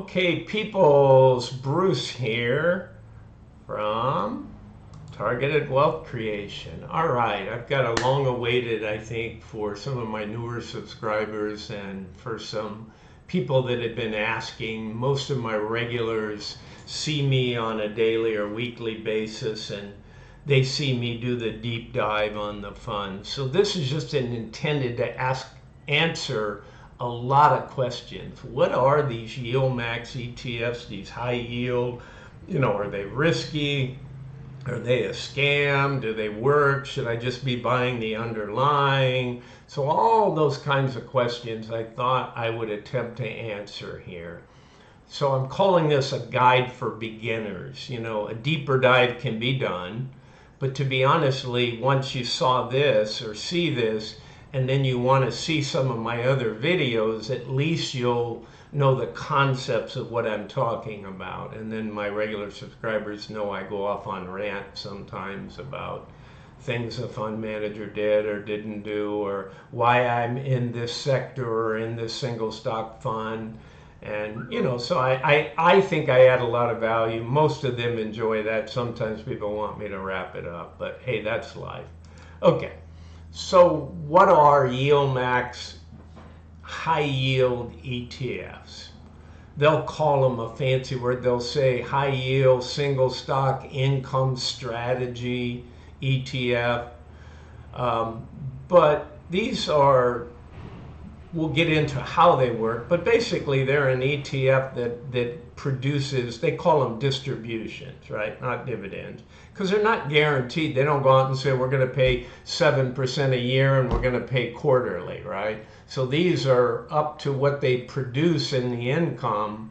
Okay, peoples, Bruce here from Targeted Wealth Creation. All right, I've got a long awaited, I think, for some of my newer subscribers and for some people that have been asking. Most of my regulars see me on a daily or weekly basis, and they see me do the deep dive on the fund. So this is just intended to answer a lot of questions. What are these Yieldmax ETFs, these high yield? Are they risky? Are they a scam? Do they work? Should I just be buying the underlying? So all those kinds of questions I thought I would attempt to answer here. So I'm calling this a guide for beginners. A deeper dive can be done, but to be honestly, once you saw this or see this, and then you want to see some of my other videos, at least you'll know the concepts of what I'm talking about. And then my regular subscribers know I go off on rant sometimes about things a fund manager did or didn't do, or why I'm in this sector or in this single stock fund. And so I think I add a lot of value. Most of them enjoy that. Sometimes people want me to wrap it up, but hey, that's life. Okay. So what are Yieldmax High Yield ETFs? They'll call them a fancy word. They'll say high yield single stock income strategy ETF. But these are, we'll get into how they work, but basically they're an ETF that produces, they call them distributions, right? Not dividends, because they're not guaranteed. They don't go out and say we're going to pay 7% a year and we're going to pay quarterly, right? So these are up to what they produce in the income,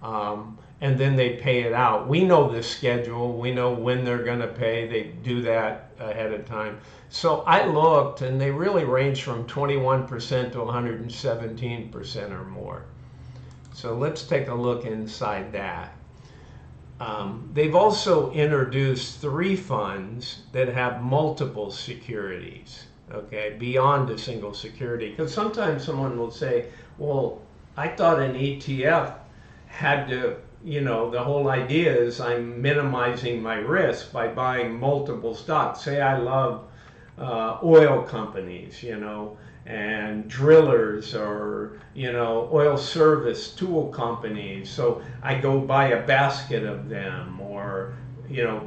and then they pay it out. We know the schedule. We know when they're going to pay. They do that ahead of time. So I looked, and they really range from 21% to 117% or more. So let's take a look inside that. They've also introduced 3 funds that have multiple securities, okay, beyond a single security. Because sometimes someone will say, well, I thought an ETF had to, the whole idea is I'm minimizing my risk by buying multiple stocks. Say I love oil companies, and drillers, or oil service tool companies. So I go buy a basket of them, or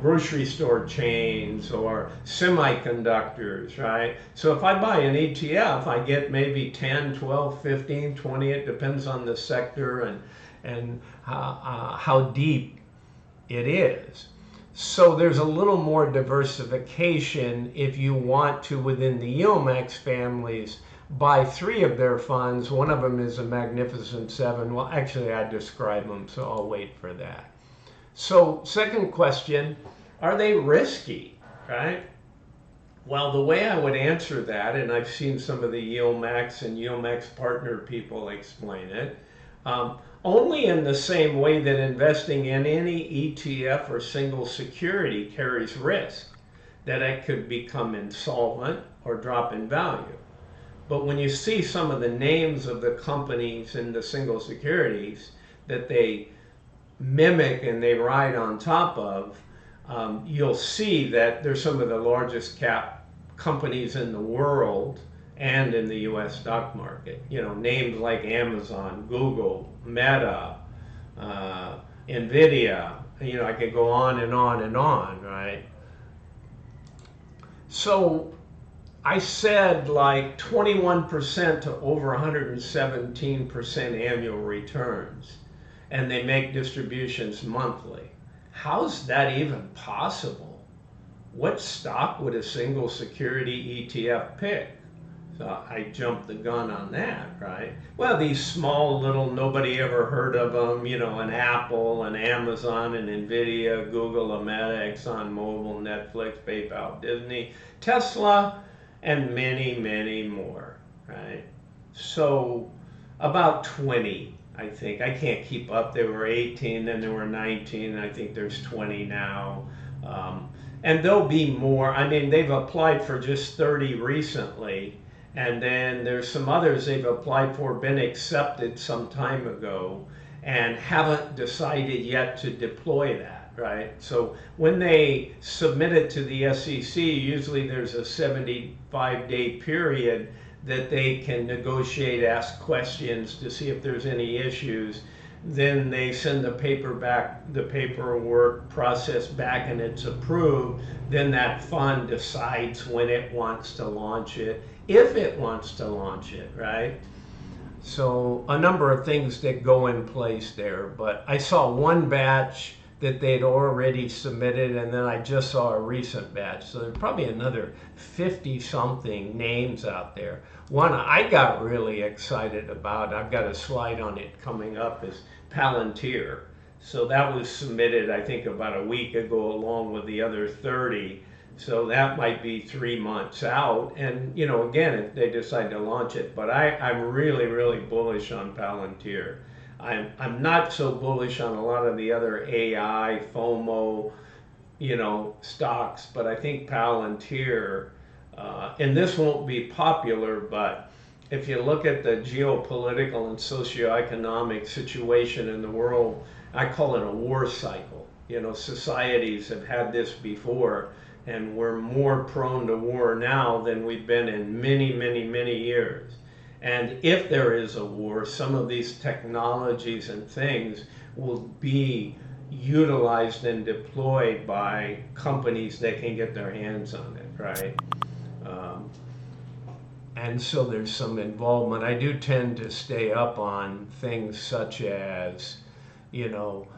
grocery store chains, or semiconductors, right? So if I buy an ETF, I get maybe 10, 12, 15, 20, it depends on the sector and how deep it is. So there's a little more diversification if you want to, within the Yieldmax families, buy 3 of their funds. One of them is a Magnificent 7. Well, actually, I describe them, so I'll wait for that. So second question, are they risky, right? Well, the way I would answer that, and I've seen some of the Yieldmax and Yieldmax partner people explain it, only in the same way that investing in any ETF or single security carries risk, that it could become insolvent or drop in value. But when you see some of the names of the companies in the single securities that they mimic and they ride on top of, you'll see that they're some of the largest cap companies in the world and in the US stock market. Names like Amazon, Google, Meta, NVDY, I could go on and on and on, right? So I said like 21% to over 117% annual returns, and they make distributions monthly. How's that even possible? What stock would a single security ETF pick? So I jumped the gun on that, right? Well, these small little, nobody ever heard of them, an Apple, an Amazon, an NVIDIA, Google, a Meta, ExxonMobil, Netflix, PayPal, Disney, TSLY, and many, many more, right? So about 20, I think. I can't keep up. There were 18, then there were 19, I think there's 20 now. And there'll be more. I mean, they've applied for just 30 recently. And then there's some others they've applied for, been accepted some time ago. and haven't decided yet to deploy that, right? So when they submit it to the SEC, usually there's a 75-day period that they can negotiate, ask questions to see if there's any issues. Then they send the paperwork process back, and it's approved. Then that fund decides when it wants to launch it, if it wants to launch it, right? So a number of things that go in place there, but I saw one batch that they'd already submitted, and then I just saw a recent batch. So there's probably another 50-something names out there. One I got really excited about, I've got a slide on it coming up, is Palantir. So that was submitted, I think, about a week ago, along with the other 30. So that might be 3 months out. And, you know, again, if they decide to launch it, but I'm really, really bullish on Palantir. I'm not so bullish on a lot of the other AI, FOMO, you know, stocks, but I think Palantir, and this won't be popular, but if you look at the geopolitical and socioeconomic situation in the world, I call it a war cycle. You know, societies have had this before, and we're more prone to war now than we've been in many, many, many years. And if there is a war, some of these technologies and things will be utilized and deployed by companies that can get their hands on it, right? And so there's some involvement. I do tend to stay up on things such as, you know,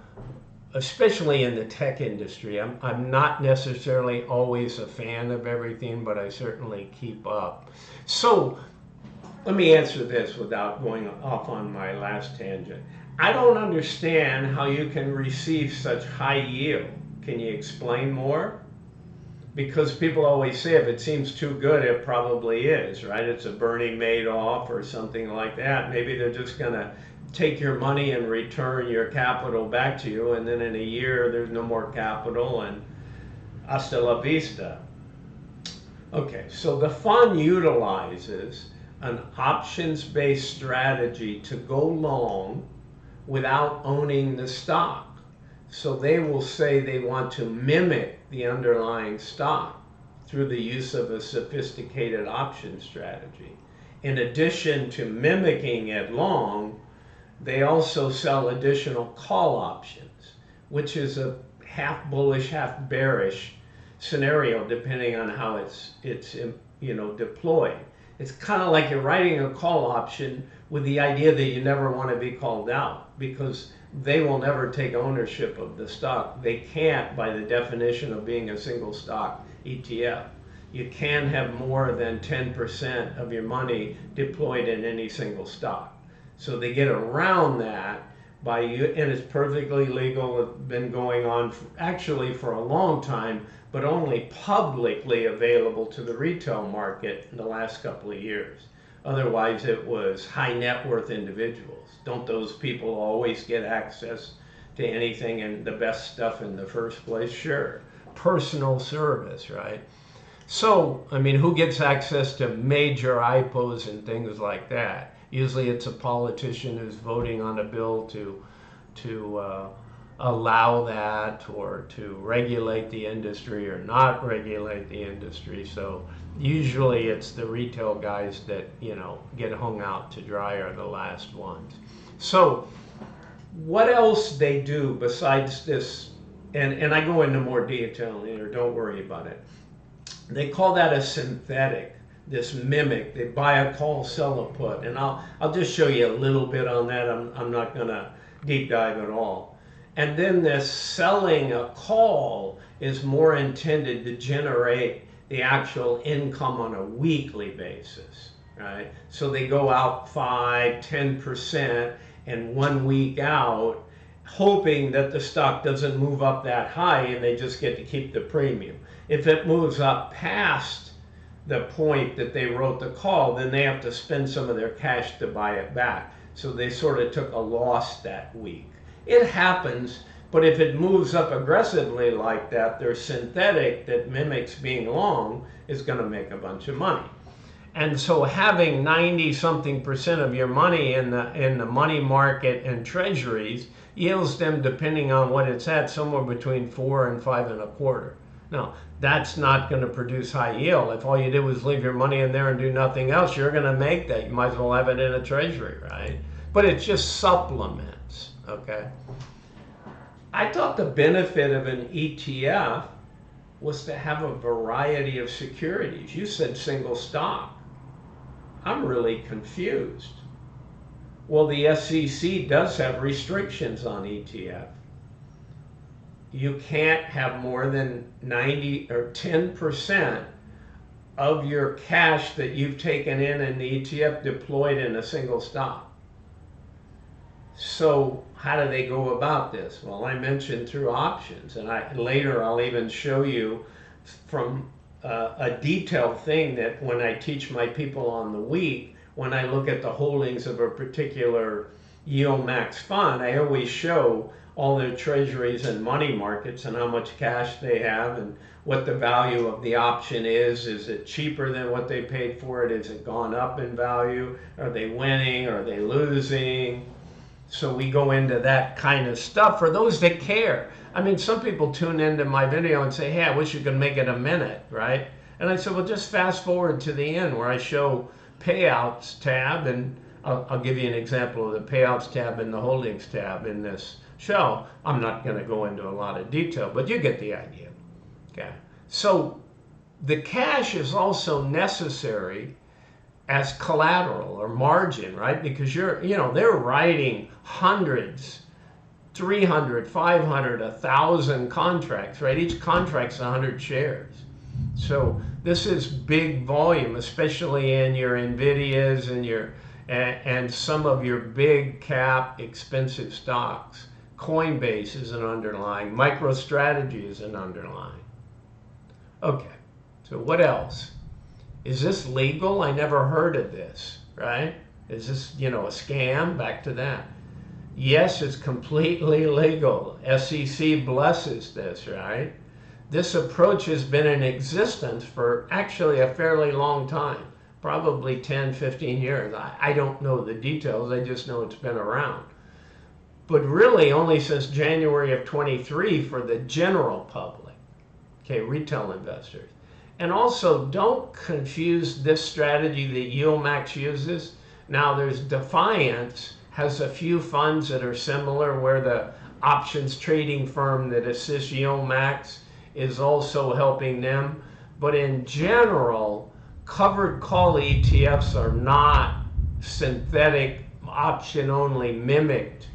especially in the tech industry. I'm not necessarily always a fan of everything, but I certainly keep up. So let me answer this without going off on my last tangent. I don't understand how you can receive such high yield. Can you explain more? Because people always say if it seems too good, it probably is, right? It's a Bernie Madoff or something like that. Maybe they're just going to take your money and return your capital back to you, and then in a year there's no more capital and hasta la vista. Okay, so the fund utilizes an options-based strategy to go long without owning the stock. So they will say they want to mimic the underlying stock through the use of a sophisticated option strategy. In addition to mimicking it long, they also sell additional call options, which is a half bullish, half bearish scenario depending on how it's you know, deployed. It's kind of like you're writing a call option with the idea that you never want to be called out, because they will never take ownership of the stock. They can't, by the definition of being a single stock ETF. You can't have more than 10% of your money deployed in any single stock. So they get around that by, and it's perfectly legal. It's been going on actually for a long time, but only publicly available to the retail market in the last couple of years. Otherwise, it was high net worth individuals. Don't those people always get access to anything and the best stuff in the first place? Sure. Personal service, right? So, I mean, who gets access to major IPOs and things like that? Usually it's a politician who's voting on a bill to allow that, or to regulate the industry or not regulate the industry. So usually it's the retail guys that, you know, get hung out to dry are the last ones. So what else they do besides this, and I go into more detail later, don't worry about it. They call that a synthetic, this mimic. They buy a call, sell a put, and I'll just show you a little bit on that. I'm not going to deep dive at all. And then this selling a call is more intended to generate the actual income on a weekly basis, right? So they go out 5–10% and 1 week out, hoping that the stock doesn't move up that high and they just get to keep the premium. If it moves up past the point that they wrote the call, then they have to spend some of their cash to buy it back. So they sort of took a loss that week. It happens, but if it moves up aggressively like that, their synthetic that mimics being long is going to make a bunch of money. And so having 90-something% of your money in the money market and treasuries yields them, depending on what it's at, somewhere between 4 and 5.25. Now, that's not going to produce high yield. If all you did was leave your money in there and do nothing else, you're going to make that. You might as well have it in a treasury, right? But it just supplements, okay? I thought the benefit of an ETF was to have a variety of securities. You said single stock. I'm really confused. Well, the SEC does have restrictions on ETF. You can't have more than 90 or 10% of your cash that you've taken in the ETF deployed in a single stock. So how do they go about this? Well, I mentioned through options, and later I'll even show you from a detailed thing that when I teach my people on the week, when I look at the holdings of a particular Yieldmax fund, I always show all their treasuries and money markets and how much cash they have and what the value of the option is. Is it cheaper than what they paid for it? Has it gone up in value? Are they winning? Are they losing? So we go into that kind of stuff for those that care. I mean, some people tune into my video and say, hey, I wish you could make it a minute, right? And I said, well, just fast forward to the end where I show payouts tab, and I'll give you an example of the payouts tab and the holdings tab in this show. I'm not going to go into a lot of detail, but you get the idea. Okay. So the cash is also necessary as collateral or margin, right? Because they're writing hundreds, 300, 500, 1,000 contracts, right? Each contract's 100 shares. So this is big volume, especially in your NVDYs and some of your big cap expensive stocks. Coinbase is an underlying. MicroStrategy is an underlying. Okay, so what else? Is this legal? I never heard of this, right? Is this, a scam? Back to that. Yes, it's completely legal. SEC blesses this, right? This approach has been in existence for actually a fairly long time, probably 10, 15 years. I don't know the details. I just know it's been around. But really only since January of 23 for the general public, okay, retail investors. And also, don't confuse this strategy that Yieldmax uses. Now, there's Defiance, has a few funds that are similar where the options trading firm that assists Yieldmax is also helping them. But in general, covered call ETFs are not synthetic, option-only mimicked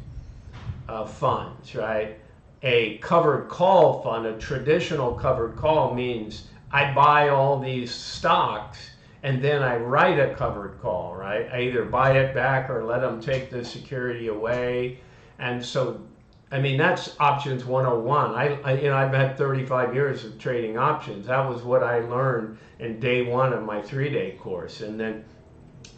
funds, right? A covered call fund, a traditional covered call means I buy all these stocks and then I write a covered call, right? I either buy it back or let them take the security away. And so, I mean, that's options 101. I've had 35 years of trading options. That was what I learned in day one of my 3-day course. And then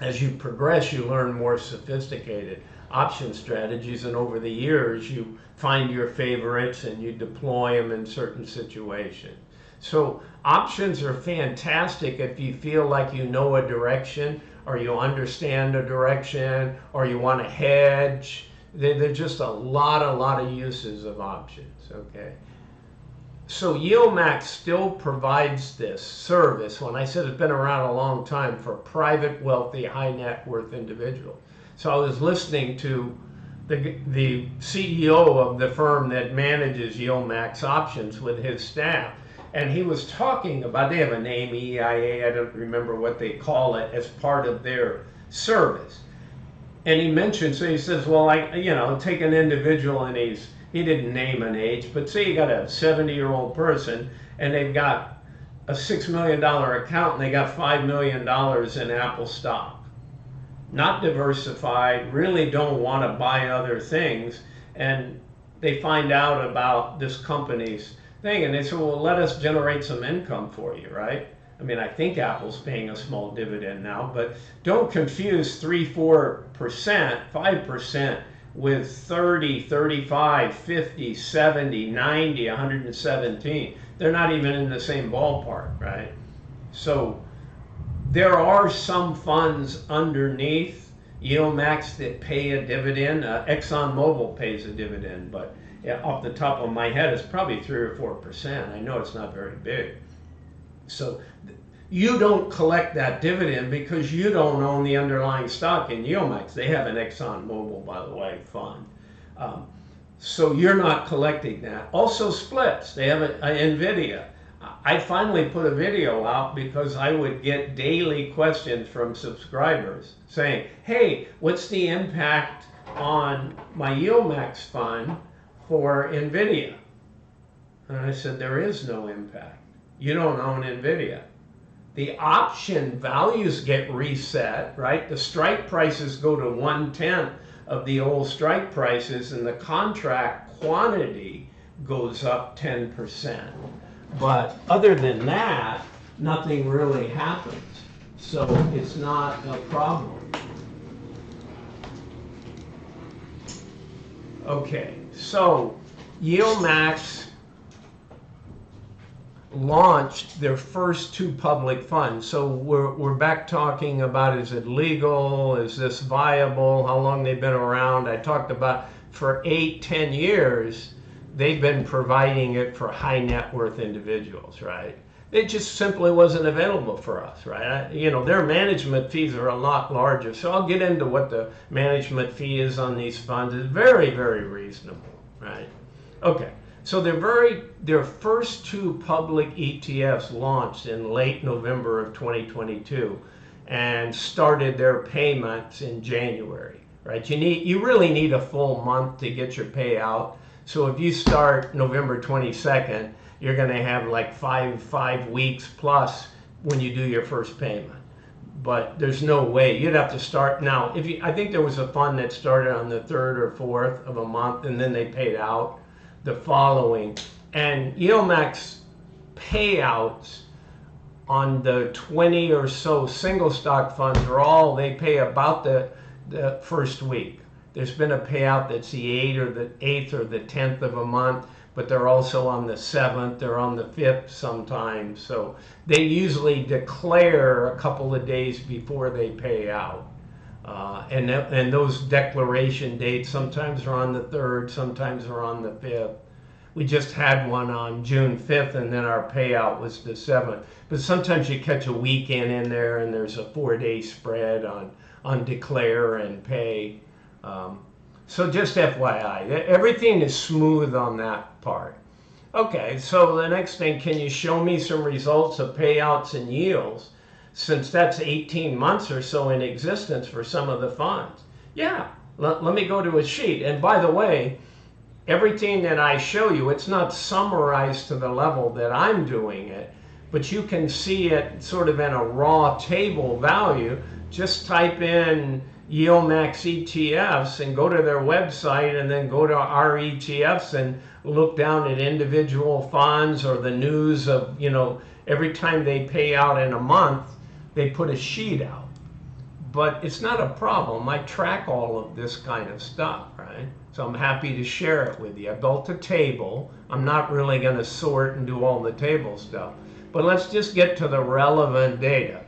as you progress, you learn more sophisticated option strategies. And over the years, you find your favorites and you deploy them in certain situations. So options are fantastic if you feel like you know a direction or you understand a direction or you want to hedge. There's just a lot of uses of options, okay? So Yieldmax still provides this service. When I said it's been around a long time, for private, wealthy, high net worth individuals. So I was listening to the CEO of the firm that manages Yieldmax options with his staff. And he was talking about, they have a name, EIA, I don't remember what they call it, as part of their service. And he mentioned, so he says, well, take an individual and he didn't name an age, but say you got a 70-year-old person and they've got a $6 million account and they got $5 million in Apple stock. Not diversified, really don't want to buy other things, and they find out about this company's thing and they say, well, let us generate some income for you, right? I mean, I think Apple's paying a small dividend now, but don't confuse 3-4%, 5% with 30, 35, 50, 70, 90, 117. They're not even in the same ballpark, right? So There are some funds underneath Yieldmax that pay a dividend. ExxonMobil pays a dividend, but off the top of my head, it's probably 3 or 4%. I know it's not very big. So you don't collect that dividend because you don't own the underlying stock in Yieldmax. They have an ExxonMobil, by the way, fund. So you're not collecting that. Also splits. They have an NVDY. I finally put a video out because I would get daily questions from subscribers saying, hey, what's the impact on my Yieldmax fund for NVIDIA? And I said, there is no impact. You don't own NVIDIA. The option values get reset, right? The strike prices go to 1/10 of the old strike prices, and the contract quantity goes up 10%. But other than that, nothing really happens. So it's not a problem. Okay, so Yieldmax launched their first 2 public funds. So we're back talking about, is it legal? Is this viable? How long they've been around? I talked about for 8-10 years, they've been providing it for high net worth individuals, right? It just simply wasn't available for us, right? Their management fees are a lot larger. So I'll get into what the management fee is on these funds. It's very, very reasonable, right? Okay. So their first 2 public ETFs launched in late November of 2022 and started their payments in January, right? You really need a full month to get your payout. So if you start November 22nd, you're going to have like five weeks plus when you do your first payment. But there's no way. You'd have to start now. I think there was a fund that started on the 3rd or 4th of a month, and then they paid out the following. And Yieldmax payouts on the 20 or so single stock funds they pay about the first week. There's been a payout that's the 8th or the 10th of a month, but they're also on the 7th, they're on the 5th sometimes. So they usually declare a couple of days before they pay out. And those declaration dates sometimes are on the 3rd, sometimes are on the 5th. We just had one on June 5th, and then our payout was the 7th. But sometimes you catch a weekend in there, and there's a 4-day spread on declare and pay. So just FYI, everything is smooth on that part. Okay, so the next thing, can you show me some results of payouts and yields? Since that's 18 months or so in existence for some of the funds. Yeah, let me go to a sheet. And by the way, everything that I show you, it's not summarized to the level that I'm doing it, but you can see it sort of in a raw table value. Just type in Yieldmax ETFs and go to their website, and then go to our ETFs and look down at individual funds or the news of, every time they pay out in a month, they put a sheet out. But it's not a problem. I track all of this kind of stuff, right? So I'm happy to share it with you. I built a table. I'm not really going to sort and do all the table stuff. But let's just get to the relevant data.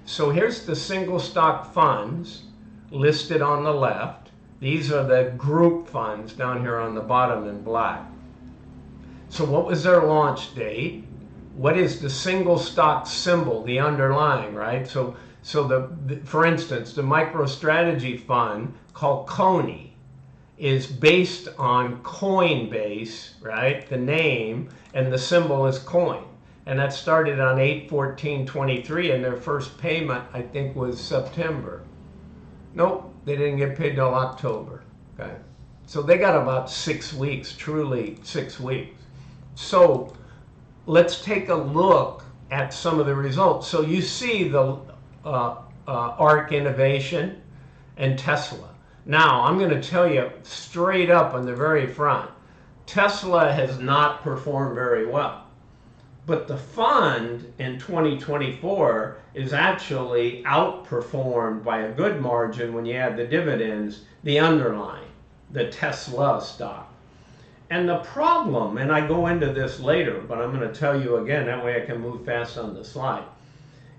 So here's the single stock funds listed on the left. These are the group funds down here on the bottom in black. So what was their launch date? What is the single stock symbol, the underlying, right? So for instance, the MicroStrategy fund called CONY is based on Coinbase, right? The name, and the symbol is coin. And that started on 8/14/23, and their first payment, I think, was September. Nope, they didn't get paid till October, okay? So they got about 6 weeks, truly 6 weeks. So let's take a look at some of the results. So you see the ARK Innovation and Tesla. Now, I'm going to tell you straight up on the very front, Tesla has not performed very well. But the fund in 2024 is actually outperformed by a good margin when you add the dividends, the underlying, the Tesla stock. And the problem, and I go into this later, but I'm going to tell you again, that way I can move fast on the slide,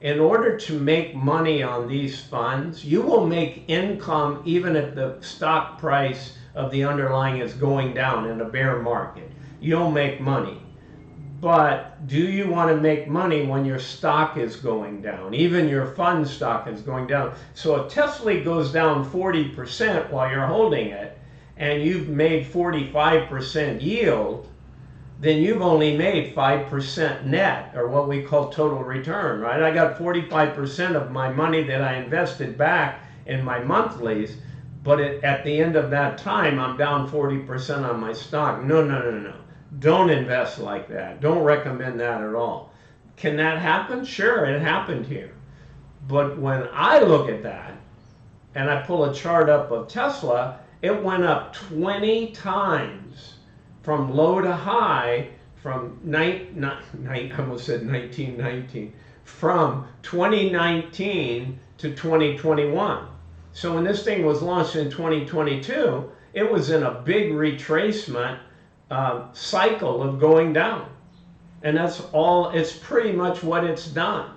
in order to make money on these funds, you will make income even if the stock price of the underlying is going down in a bear market. You'll make money. But do you want to make money when your stock is going down? Even your fund stock is going down. So if TSLY goes down 40% while you're holding it, and you've made 45% yield, then you've only made 5% net, or what we call total return, right? I got 45% of my money that I invested back in my monthlies, but at the end of that time, I'm down 40% on my stock. No, no, no, no. Don't invest like that. Don't recommend that at all. Can that happen? Sure, it happened here. But when I look at that, and I pull a chart up of Tesla, it went up 20 times from low to high from I almost said 1919, from 2019 to 2021. So when this thing was launched in 2022, it was in a big retracement cycle of going down. And that's all, it's pretty much what it's done.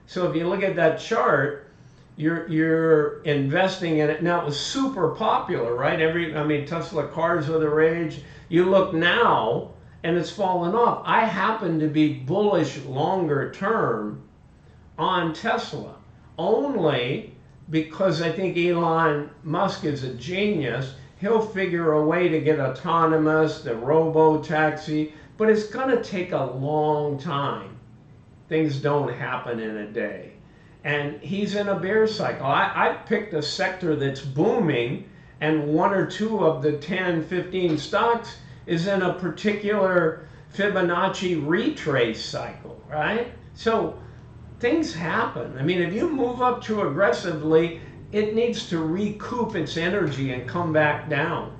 So if you look at that chart, you're investing in it. Now it was super popular, right? Tesla cars were the rage. You look now and it's fallen off. I happen to be bullish longer term on Tesla, only because I think Elon Musk is a genius. He'll figure a way to get autonomous, the robo-taxi, but it's going to take a long time. Things don't happen in a day. And he's in a bear cycle. I picked a sector that's booming, and one or two of the 10, 15 stocks is in a particular Fibonacci retrace cycle, right? So things happen. I mean, if you move up too aggressively, it needs to recoup its energy and come back down.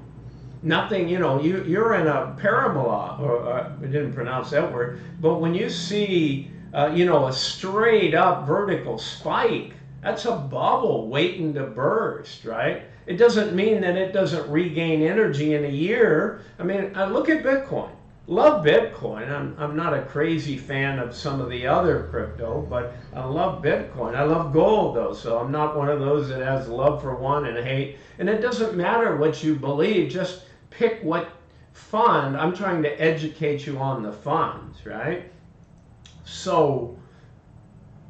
Nothing, you're in a parabola, or I didn't pronounce that word, but when you see, a straight up vertical spike, that's a bubble waiting to burst, right? It doesn't mean that it doesn't regain energy in a year. I mean, look at Bitcoin. Love Bitcoin. I'm not a crazy fan of some of the other crypto, but I love Bitcoin. I love gold though, so I'm not one of those that has love for one and hate. And it doesn't matter what you believe, just pick what fund. I'm trying to educate you on the funds, right? So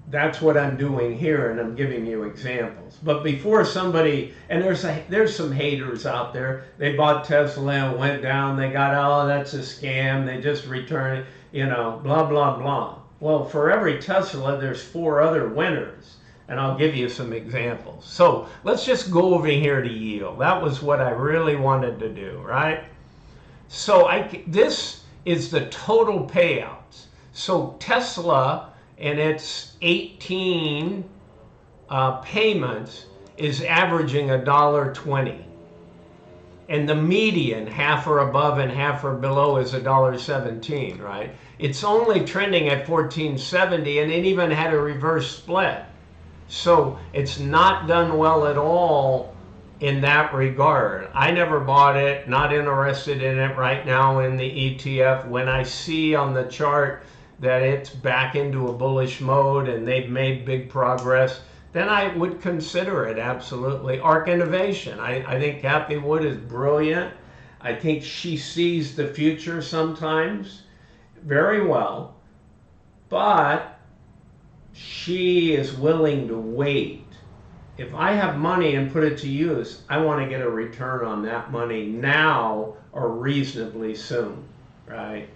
that's what I'm doing here, and I'm giving you examples. But before somebody, and there's some haters out there, they bought Tesla and went down, they got, oh, that's a scam, they just returned it, blah, blah, blah. Well, for every Tesla, there's 4 other winners, and I'll give you some examples. So let's just go over here to yield. That was what I really wanted to do, right? So this is the total payouts. So Tesla and its 18 payments is averaging $1.20, and the median, half or above and half or below, is $1.17, right? It's only trending at $14.70, and it even had a reverse split. So it's not done well at all in that regard. I never bought it, not interested in it right now in the ETF. When I see on the chart that it's back into a bullish mode and they've made big progress, then I would consider it, absolutely. ARK Innovation, I think Cathie Wood is brilliant. I think she sees the future sometimes very well, but she is willing to wait. If I have money and put it to use, I want to get a return on that money now or reasonably soon, right?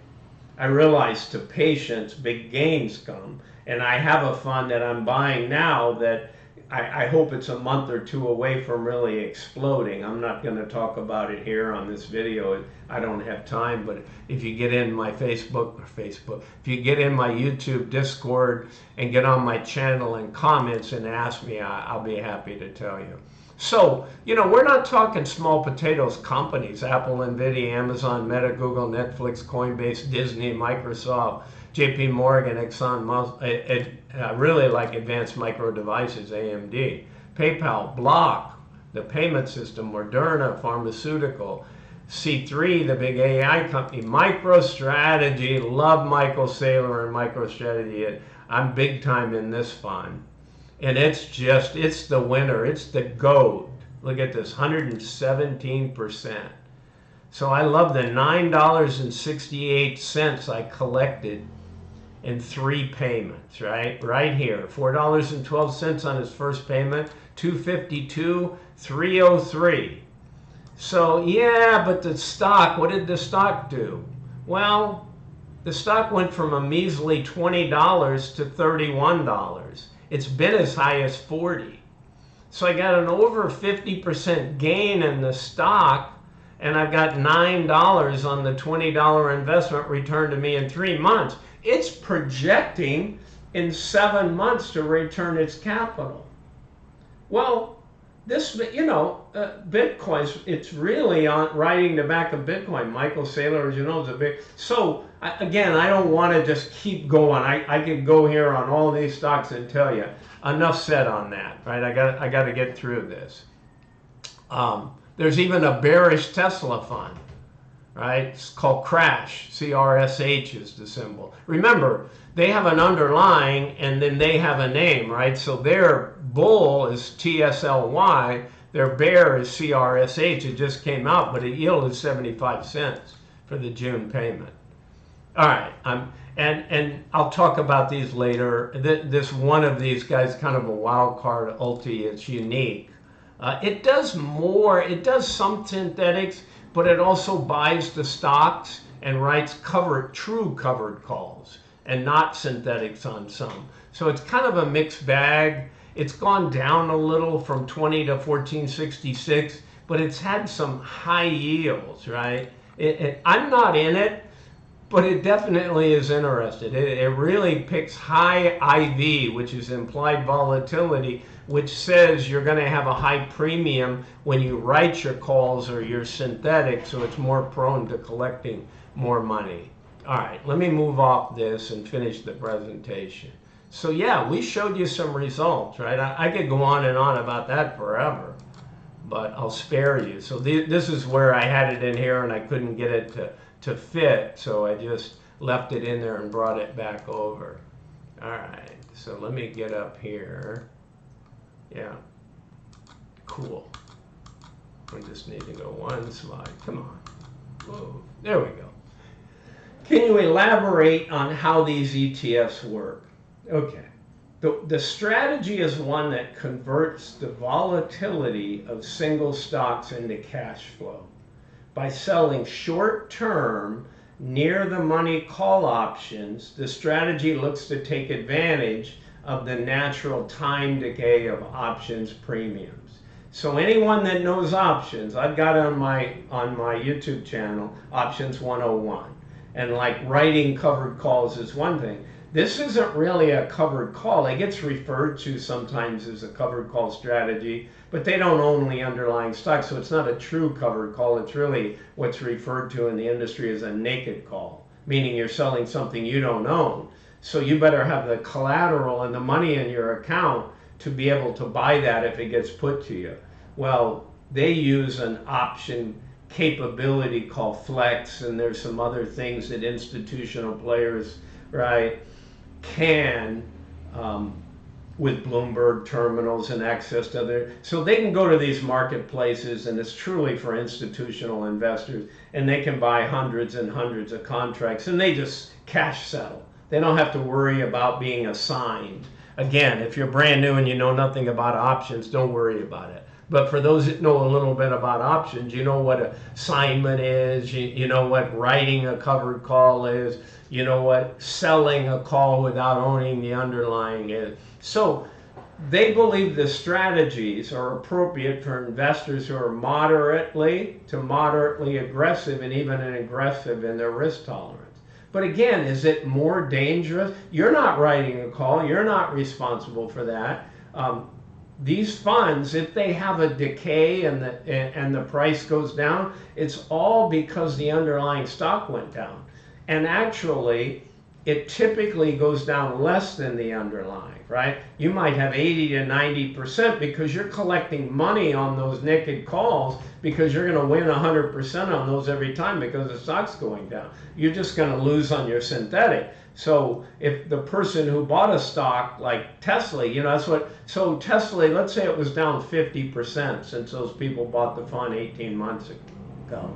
I realize to patience, big gains come, and I have a fund that I'm buying now that I hope it's a month or two away from really exploding. I'm not going to talk about it here on this video. I don't have time, but if you get in my if you get in my YouTube Discord and get on my channel and comments and ask me, I'll be happy to tell you. So, we're not talking small potatoes companies, Apple, NVDY, Amazon, Meta, Google, Netflix, Coinbase, Disney, Microsoft, JPMO, Exxon, really like Advanced Micro Devices, AMD, PayPal, Block, the payment system, Moderna, pharmaceutical, C3, the big AI company, MicroStrategy, love Michael Saylor and MicroStrategy. I'm big time in this fund. And it's the winner. It's the GOAT. Look at this, 117%. So I love the $9.68 I collected in 3 payments, right? Right here, $4.12 on his first payment, $252, $303. So yeah, but the stock, what did the stock do? Well, the stock went from a measly $20 to $31. It's been as high as 40. So I got an over 50% gain in the stock, and I've got $9 on the $20 investment returned to me in 3 months. It's projecting in 7 months to return its capital. Well, this, Bitcoin, it's really on riding the back of Bitcoin. Michael Saylor, as you know, is a big. So again, I don't want to just keep going. I could go here on all these stocks and tell you. Enough said on that, right? I got to get through this. There's even a bearish Tesla fund, right? It's called CRSH. CRSH is the symbol. Remember, they have an underlying and then they have a name, right? So their bull is TSLY, their bear is CRSH. It just came out, but it yielded 75 cents for the June payment. All right, and I'll talk about these later. This one of these guys, kind of a wild card, ULTY. It's unique. It does more. It does some synthetics, but it also buys the stocks and writes true covered calls and not synthetics on some. So it's kind of a mixed bag. It's gone down a little from 20 to 1466, but it's had some high yields, right? I'm not in it, but it definitely is interested. It really picks high IV, which is implied volatility, which says you're going to have a high premium when you write your calls or your synthetic, so it's more prone to collecting more money. All right, let me move off this and finish the presentation. So yeah, we showed you some results, right? I could go on and on about that forever, but I'll spare you. So this is where I had it in here and I couldn't get it to fit, so I just left it in there and brought it back over. All right, so let me get up here. Yeah, cool. I just need to go one slide. Come on. Whoa, there we go. Can you elaborate on how these ETFs work? Okay. The strategy is one that converts the volatility of single stocks into cash flow. By selling short-term, near-the-money call options, the strategy looks to take advantage of the natural time decay of options premiums. So anyone that knows options, I've got on my YouTube channel, Options 101. And like writing covered calls is one thing. This isn't really a covered call. It gets referred to sometimes as a covered call strategy, but they don't own the underlying stock, so it's not a true covered call. It's really what's referred to in the industry as a naked call, meaning you're selling something you don't own. So you better have the collateral and the money in your account to be able to buy that if it gets put to you. Well, they use an option capability called Flex, and there's some other things that institutional players, right, can with Bloomberg terminals and access to other, so they can go to these marketplaces, and it's truly for institutional investors, and they can buy hundreds and hundreds of contracts, and they just cash settle. They don't have to worry about being assigned. Again, if you're brand new and you know nothing about options, don't worry about it. But for those that know a little bit about options, you know what assignment is, you know what writing a covered call is, you know what selling a call without owning the underlying is. So they believe the strategies are appropriate for investors who are moderately to moderately aggressive and even aggressive in their risk tolerance. But again, is it more dangerous? You're not writing a call. You're not responsible for that. These funds, if they have a decay and the price goes down, it's all because the underlying stock went down. And actually, it typically goes down less than the underlying, right? You might have 80 to 90% because you're collecting money on those naked calls because you're going to win 100% on those every time because the stock's going down. You're just going to lose on your synthetic. So if the person who bought a stock like TSLY, you know, that's what, so TSLY, let's say it was down 50% since those people bought the fund 18 months ago.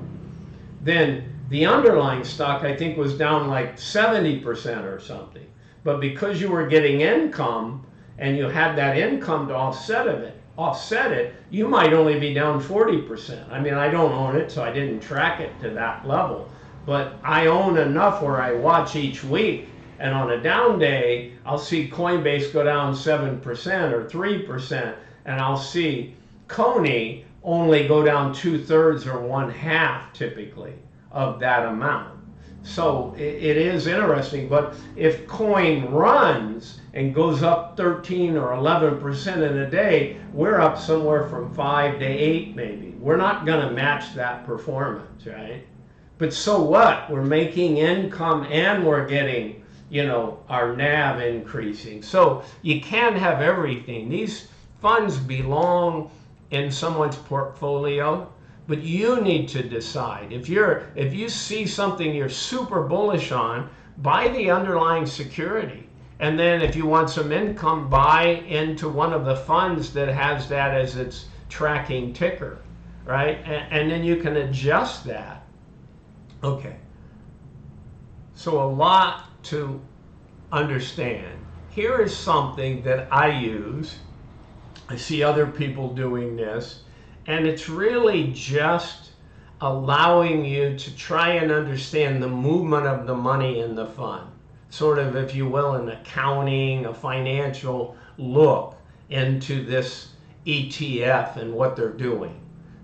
Then the underlying stock, I think, was down like 70% or something. But because you were getting income and you had that income to offset it, you might only be down 40%. I mean, I don't own it, so I didn't track it to that level. But I own enough where I watch each week, and on a down day, I'll see Coinbase go down 7% or 3%, and I'll see CONY only go down 2/3 or 1/2 typically of that amount. So it is interesting, but if coin runs and goes up 13 or 11% in a day, we're up somewhere from 5 to 8 maybe. We're not going to match that performance, right? But so what? We're making income and we're getting, you know, our NAV increasing. So you can't have everything. These funds belong in someone's portfolio, but you need to decide. If you see something you're super bullish on, buy the underlying security. And then if you want some income, buy into one of the funds that has that as its tracking ticker, right? And then you can adjust that. Okay. So a lot to understand. Here is something that I use. I see other people doing this, and it's really just allowing you to try and understand the movement of the money in the fund. Sort of, if you will, an accounting, a financial look into this ETF and what they're doing.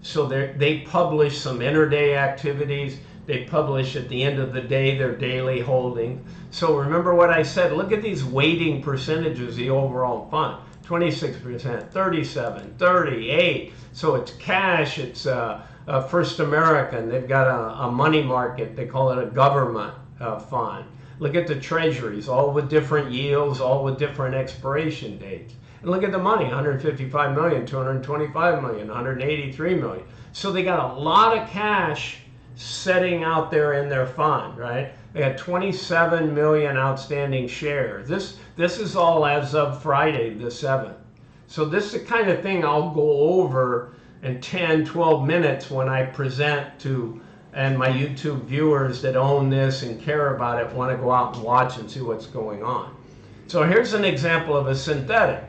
So they publish some intraday activities. They publish at the end of the day their daily holdings. So remember what I said, look at these weighting percentages of the overall fund. 26%, 37, 38. So it's cash, it's First American. They've got a money market. They call it a government fund. Look at the treasuries, all with different yields, all with different expiration dates. And look at the money, 155 million, 225 million, 183 million. So they got a lot of cash sitting out there in their fund, right? They had 27 million outstanding shares. This is all as of Friday the 7th. So this is the kind of thing I'll go over in 10, 12 minutes when I present to, and my YouTube viewers that own this and care about it want to go out and watch and see what's going on. So here's an example of a synthetic,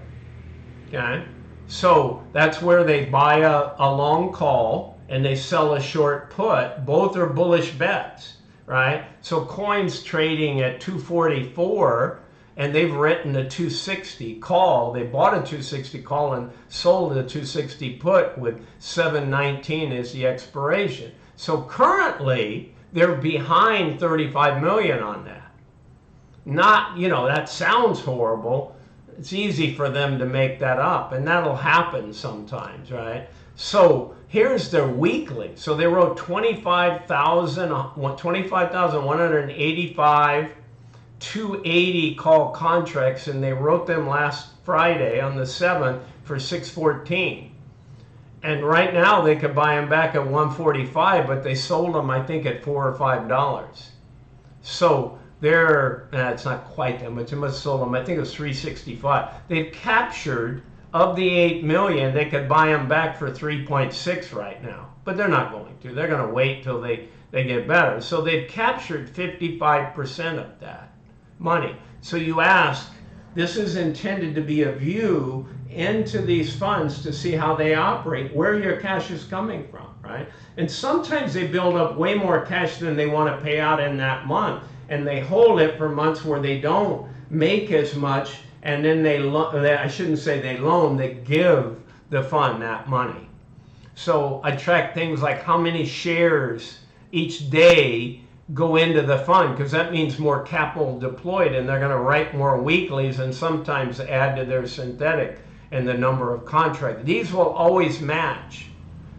okay? So that's where they buy a long call and they sell a short put. Both are bullish bets, right? So coin's trading at 244 and they've written a 260 call. They bought a 260 call and sold a 260 put with 719 as the expiration. So currently they're behind 35 million on that. Not, you know, that sounds horrible. It's easy for them to make that up, and that'll happen sometimes, right? So here's their weekly. So they wrote 25,185 280 call contracts, and they wrote them last Friday on the 7th for 614. And right now they could buy them back at 145, but they sold them, I think, at $4 or $5. So they're, it's not quite that much. They must have sold them, I think it was 365. They've captured, of the 8 million, they could buy them back for 3.6 right now. But they're not going to. They're going to wait till they get better. So they've captured 55% of that money. So you ask, this is intended to be a view into these funds to see how they operate, where your cash is coming from, right? And sometimes they build up way more cash than they want to pay out in that month, and they hold it for months where they don't make as much, and then I shouldn't say they loan, they give the fund that money. So I track things like how many shares each day go into the fund, because that means more capital deployed, and they're going to write more weeklies and sometimes add to their synthetic and the number of contracts. These will always match.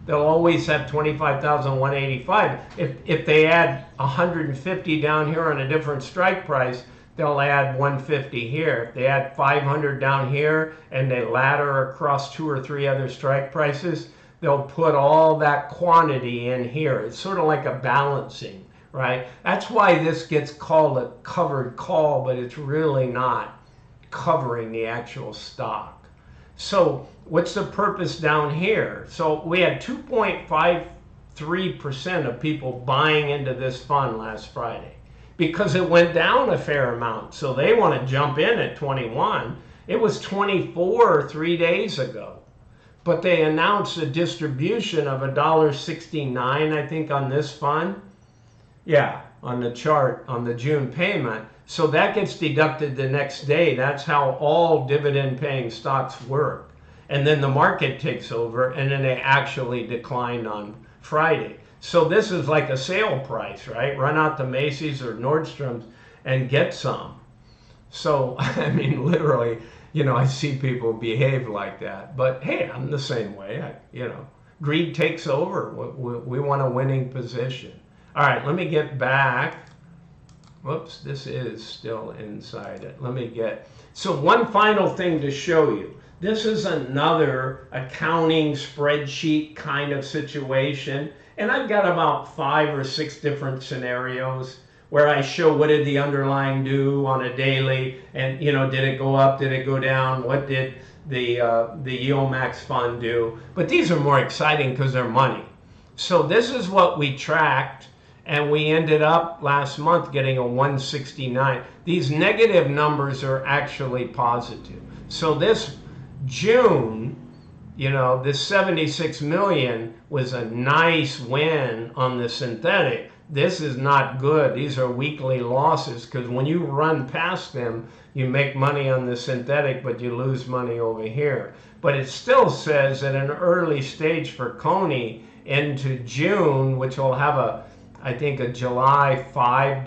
They'll always have 25,185. If they add 150 down here on a different strike price, they'll add 150 here. If they add 500 down here and they ladder across 2 or 3 other strike prices, they'll put all that quantity in here. It's sort of like a balancing, right? That's why this gets called a covered call, but it's really not covering the actual stock. So what's the purpose down here? So we had 2.53% of people buying into this fund last Friday because it went down a fair amount. So they want to jump in at 21. It was 24 3 days ago. But they announced a distribution of $1.69, I think, on this fund. Yeah, on the chart, on the June payment. So that gets deducted the next day. That's how all dividend-paying stocks work. And then the market takes over, and then they actually declined on Friday. So this is like a sale price, right? Run out to Macy's or Nordstrom's and get some. So, I mean, literally, you know, I see people behave like that. But hey, I'm the same way. You know, greed takes over. We want a winning position. All right, let me get back. Whoops, this is still inside it. Let me get. So one final thing to show you. This is another accounting spreadsheet kind of situation. And I've got about 5 or 6 different scenarios where I show what did the underlying do on a daily, and you know, did it go up, did it go down, what did the Yieldmax fund do. But these are more exciting because they're money. So this is what we tracked, and we ended up last month getting a 169. These negative numbers are actually positive. So this June, you know, this 76 million was a nice win on the synthetic. This is not good. These are weekly losses because when you run past them, you make money on the synthetic, but you lose money over here. But it still says at an early stage for CONY into June, which will have I think a July 5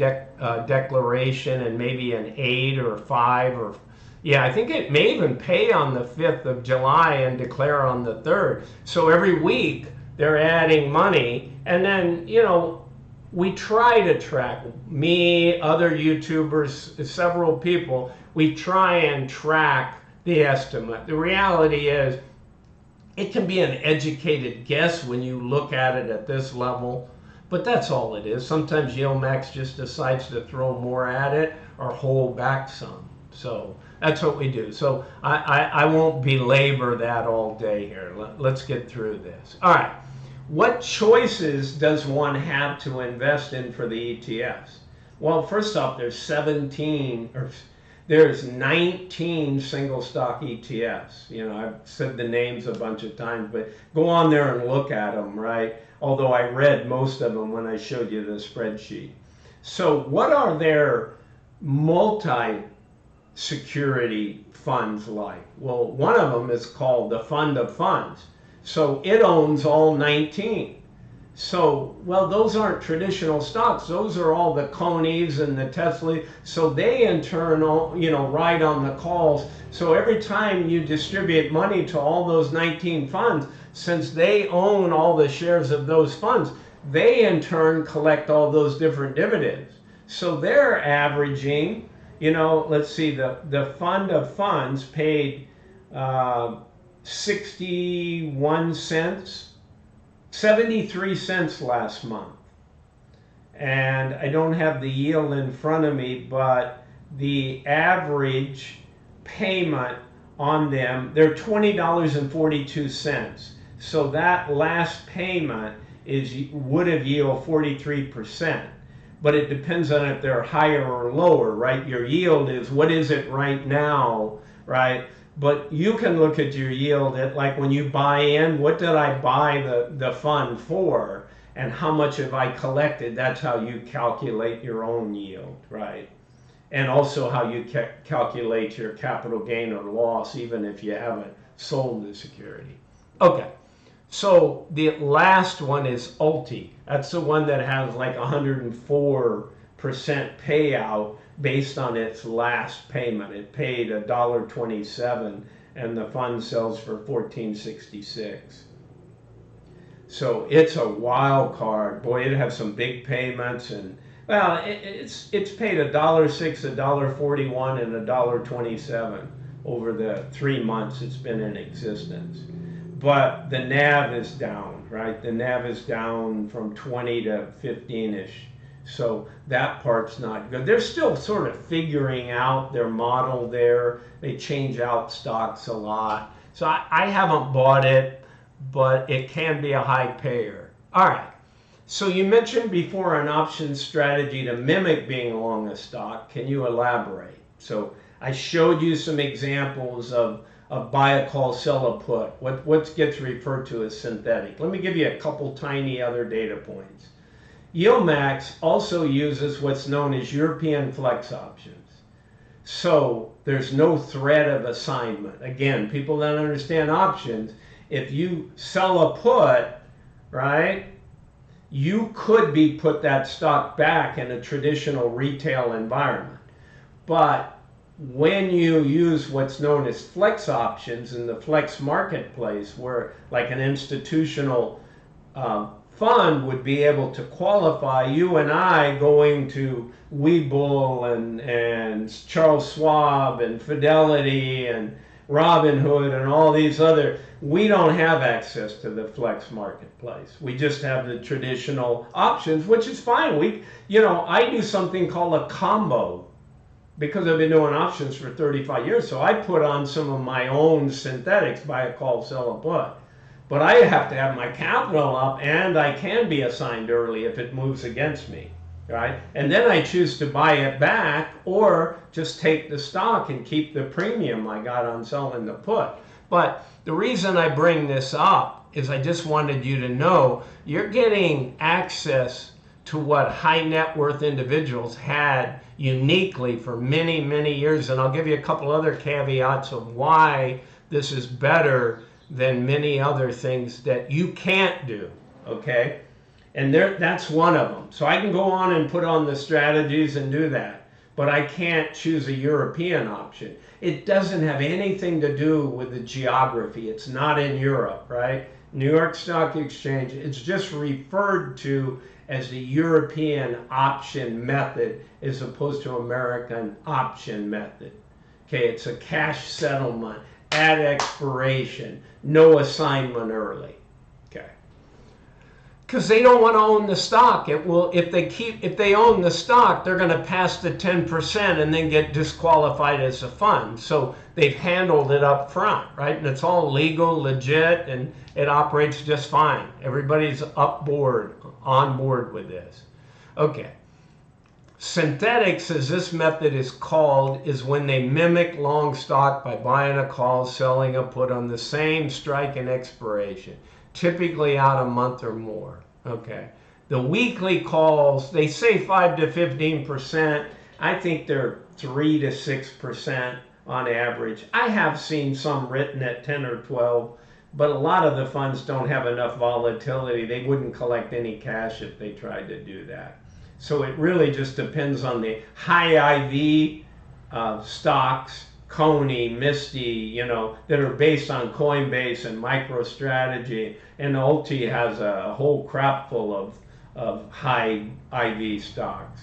declaration and maybe an 8 or 5 or yeah, I think it may even pay on the 5th of July and declare on the 3rd. So every week they're adding money, and then, you know, we try to track, me, other YouTubers, several people, we try and track the estimate. The reality is it can be an educated guess when you look at it at this level, but that's all it is. Sometimes Yieldmax just decides to throw more at it or hold back some. So that's what we do. So I won't belabor that all day here. Let's get through this. All right. What choices does one have to invest in for the ETFs? Well, first off, there's 19 single stock ETFs. You know, I've said the names a bunch of times, but go on there and look at them, right? Although I read most of them when I showed you the spreadsheet. So what are their multi-security funds like? Well, one of them is called the Fund of Funds. So it owns all 19. So, well, those aren't traditional stocks. Those are all the CONYs and the TSLY. So they in turn, you know, ride on the calls. So every time you distribute money to all those 19 funds, since they own all the shares of those funds, they in turn collect all those different dividends. So they're averaging, you know, let's see, the Fund of Funds paid 61 cents, 73 cents last month. And I don't have the yield in front of me, but the average payment on them, they're $20.42. So that last payment would have yield 43%. But it depends on if they're higher or lower, right? Your yield is, what is it right now, right? But you can look at your yield at, like, when you buy in, what did I buy the fund for, and how much have I collected? That's how you calculate your own yield, right? And also how you calculate your capital gain or loss, even if you haven't sold the security. Okay, so the last one is ULTY. That's the one that has like 104% payout based on its last payment. It paid $1.27 and the fund sells for $14.66. So it's a wild card. Boy, it has some big payments, and Well, it's paid $1.06, $1.41, and $1.27 over the 3 months it's been in existence. But the NAV is down, right? The NAV is down from 20 to 15-ish. So that part's not good. They're still sort of figuring out their model there. They change out stocks a lot. So I haven't bought it, but it can be a high payer. All right. So you mentioned before an option strategy to mimic being long a stock. Can you elaborate? So I showed you some examples of buy a call, sell a put. What gets referred to as synthetic? Let me give you a couple tiny other data points. Yieldmax also uses what's known as European flex options. So there's no threat of assignment. Again, people that understand options, if you sell a put, right, you could be put that stock back in a traditional retail environment. But when you use what's known as flex options in the flex marketplace, where like an institutional fund would be able to qualify, you and I going to Webull and Charles Schwab and Fidelity and Robinhood and all these other, we don't have access to the flex marketplace. We just have the traditional options, which is fine. I do something called a combo because I've been doing options for 35 years. So I put on some of my own synthetics, buy a call, sell a put. But I have to have my capital up, and I can be assigned early if it moves against me, right? And then I choose to buy it back or just take the stock and keep the premium I got on selling the put. But the reason I bring this up is I just wanted you to know you're getting access to what high net worth individuals had uniquely for many, many years. And I'll give you a couple other caveats of why this is better than many other things that you can't do, okay? And that's one of them. So I can go on and put on the strategies and do that, but I can't choose a European option. It doesn't have anything to do with the geography. It's not in Europe, right? New York Stock Exchange, it's just referred to as the European option method as opposed to American option method. Okay, it's a cash settlement at expiration, no assignment early. Okay. Because they don't want to own the stock. It will, if they own the stock, they're going to pass the 10% and then get disqualified as a fund. So they've handled it up front, right? And it's all legal, legit, and it operates just fine. Everybody's on board with this. Okay. Synthetics, as this method is called, is when they mimic long stock by buying a call, selling a put on the same strike and expiration, typically out a month or more. Okay. The weekly calls, they say 5 to 15%. I think they're 3 to 6% on average. I have seen some written at 10 or 12, but a lot of the funds don't have enough volatility. They wouldn't collect any cash if they tried to do that. So it really just depends on the high IV stocks, CONY, MSTY, that are based on Coinbase and MicroStrategy, and ULTY has a whole crap full of high IV stocks.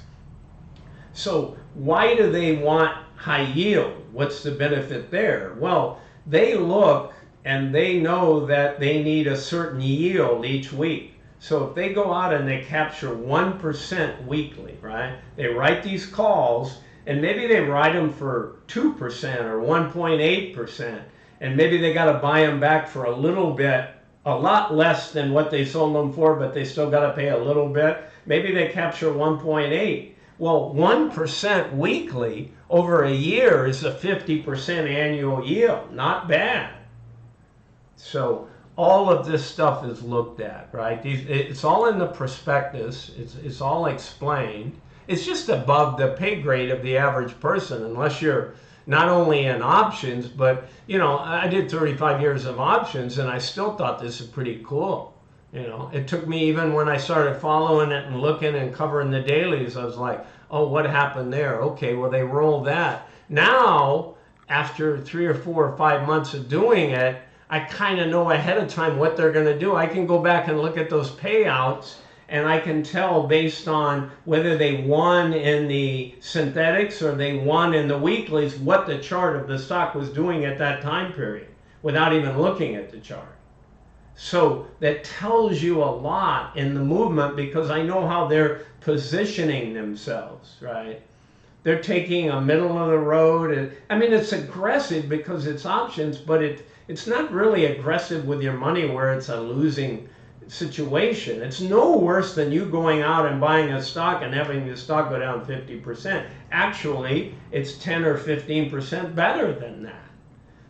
So why do they want high yield? What's the benefit there? Well, they look and they know that they need a certain yield each week. So if they go out and they capture 1% weekly, right? They write these calls, and maybe they write them for 2% or 1.8%, and maybe they got to buy them back for a little bit, a lot less than what they sold them for, but they still got to pay a little bit. Maybe they capture 1.8. Well, 1% weekly over a year is a 50% annual yield. Not bad. So all of this stuff is looked at, right? It's all in the prospectus. It's all explained. It's just above the pay grade of the average person, unless you're not only in options, but, I did 35 years of options, and I still thought this is pretty cool. It took me, even when I started following it and looking and covering the dailies, I was like, oh, what happened there? Okay, well, they rolled that. Now, after 3 or 4 or 5 months of doing it, I kind of know ahead of time what they're going to do. I can go back and look at those payouts and I can tell based on whether they won in the synthetics or they won in the weeklies what the chart of the stock was doing at that time period without even looking at the chart. So that tells you a lot in the movement because I know how they're positioning themselves, right? They're taking a middle of the road. I mean, it's aggressive because it's options, but it's not really aggressive with your money where it's a losing situation. It's no worse than you going out and buying a stock and having the stock go down 50%. Actually, it's 10 or 15% better than that.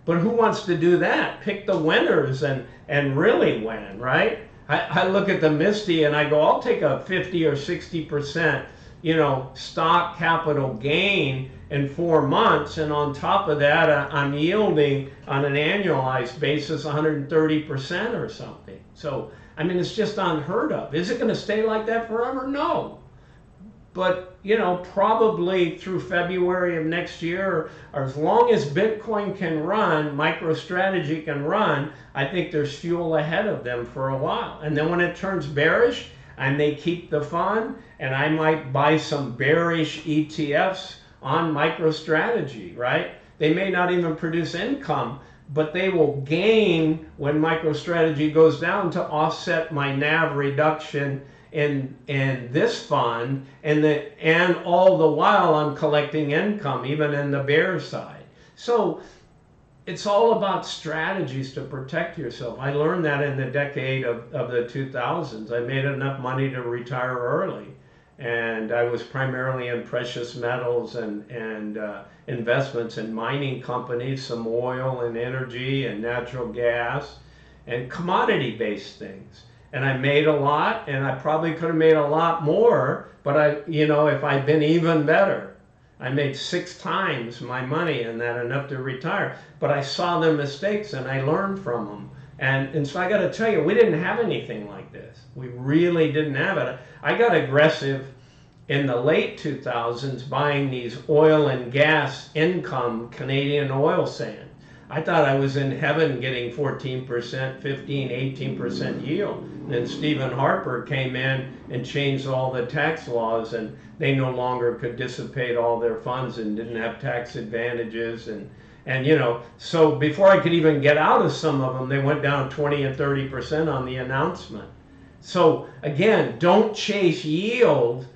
But who wants to do that? Pick the winners and really win, right? I look at the MSTY and I go, I'll take a 50 or 60%, you know, stock capital gain in 4 months, and on top of that, I'm yielding on an annualized basis 130% or something. So, I mean, it's just unheard of. Is it going to stay like that forever? No. But, you know, probably through February of next year, or as long as Bitcoin can run, MicroStrategy can run, I think there's fuel ahead of them for a while. And then when it turns bearish and they keep the fund, and I might buy some bearish ETFs on MicroStrategy, right? They may not even produce income, but they will gain when MicroStrategy goes down to offset my NAV reduction in this fund, and all the while I'm collecting income, even in the bear side. So it's all about strategies to protect yourself. I learned that in the decade of the 2000s. I made enough money to retire early, and I was primarily in precious metals and investments in mining companies, some oil and energy and natural gas and commodity-based things. And I made a lot, and I probably could have made a lot more, but you know, if I'd been even better. I made 6 times my money in that, enough to retire. But I saw the mistakes and I learned from them. And so I got to tell you, we didn't have anything like this. We really didn't have it. I got aggressive in the late 2000s buying these oil and gas income Canadian oil sands. I thought I was in heaven getting 14%, 15, 18% yield. And then Stephen Harper came in and changed all the tax laws, and they no longer could dissipate all their funds and didn't have tax advantages. And you know, so before I could even get out of some of them, they went down 20 and 30% on the announcement. So again, don't chase yield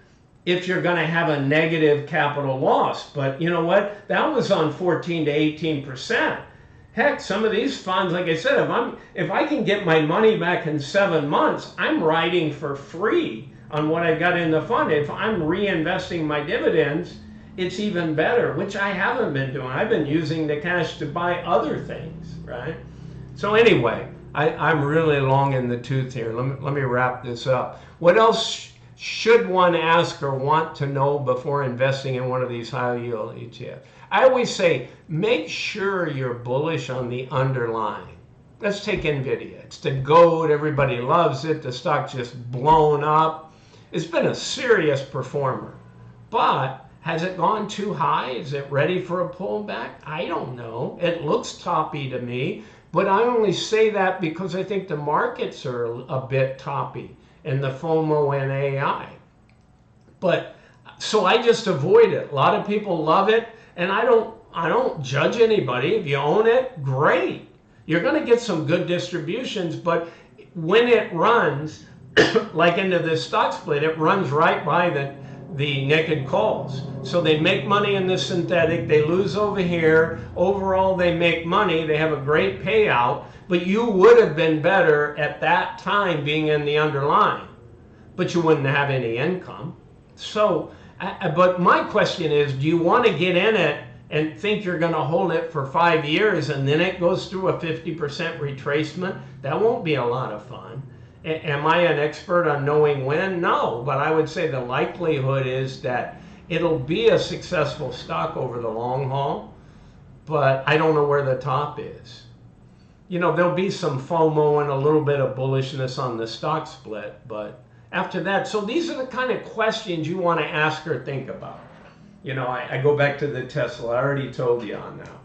if you're going to have a negative capital loss. But you know what? That was on 14 to 18%. Heck, some of these funds, like I said, if I can get my money back in 7 months, I'm riding for free on what I got in the fund. If I'm reinvesting my dividends, it's even better, which I haven't been doing. I've been using the cash to buy other things, right? So anyway, I'm really long in the tooth here. Let me wrap this up. What else should one ask or want to know before investing in one of these high yield ETFs? I always say, make sure you're bullish on the underlying. Let's take NVDY. It's the GOAT. Everybody loves it. The stock's just blown up. It's been a serious performer. But has it gone too high? Is it ready for a pullback? I don't know. It looks toppy to me. But I only say that because I think the markets are a bit toppy and the FOMO and AI. But so I just avoid it. A lot of people love it. And I don't judge anybody. If you own it, great. You're going to get some good distributions, but when it runs, like into this stock split, it runs right by the naked calls. So they make money in the synthetic, they lose over here. Overall, they make money, they have a great payout, but you would have been better at that time being in the underlying, but you wouldn't have any income. So, but my question is, do you want to get in it and think you're going to hold it for 5 years and then it goes through a 50% retracement? That won't be a lot of fun. Am I an expert on knowing when? No, but I would say the likelihood is that it'll be a successful stock over the long haul, but I don't know where the top is. You know, there'll be some FOMO and a little bit of bullishness on the stock split, but after that, so these are the kind of questions you want to ask or think about. You know, I go back to the TSLY. I already told you on now.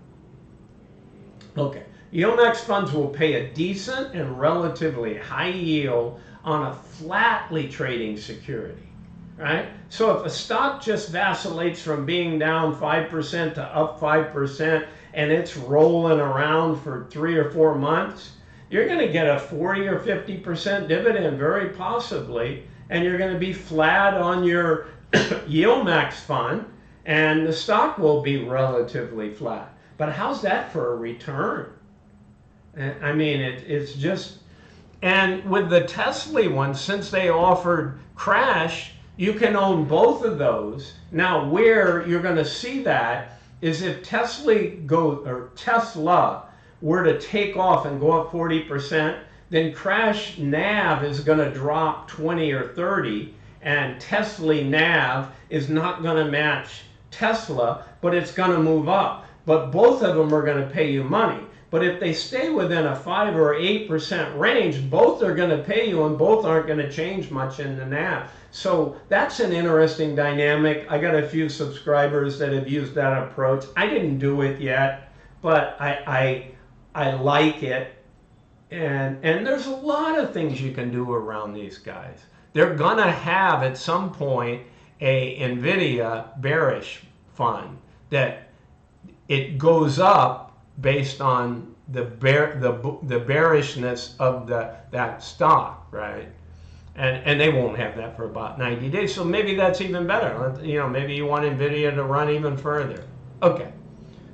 Okay, Yieldmax funds will pay a decent and relatively high yield on a flatly trading security, right? So if a stock just vacillates from being down 5% to up 5% and it's rolling around for 3 or 4 months, you're going to get a 40 or 50% dividend very possibly, and you're going to be flat on your Yieldmax fund, and the stock will be relatively flat. But how's that for a return? I mean, it's just, and with the TSLY one, since they offered crash, you can own both of those. Now, where you're going to see that is if TSLY were to take off and go up 40%, then crash NAV is going to drop 20 or 30, and TSLY NAV is not going to match Tesla, but it's going to move up. But both of them are going to pay you money. But if they stay within a 5 or 8% range, both are going to pay you and both aren't going to change much in the NAV. So that's an interesting dynamic. I got a few subscribers that have used that approach. I didn't do it yet, but I like it. And there's a lot of things you can do around these guys. They're going to have at some point a NVDY bearish fund that it goes up based on the bearishness of that stock, right? And they won't have that for about 90 days. So maybe that's even better. You know, maybe you want NVIDIA to run even further. Okay.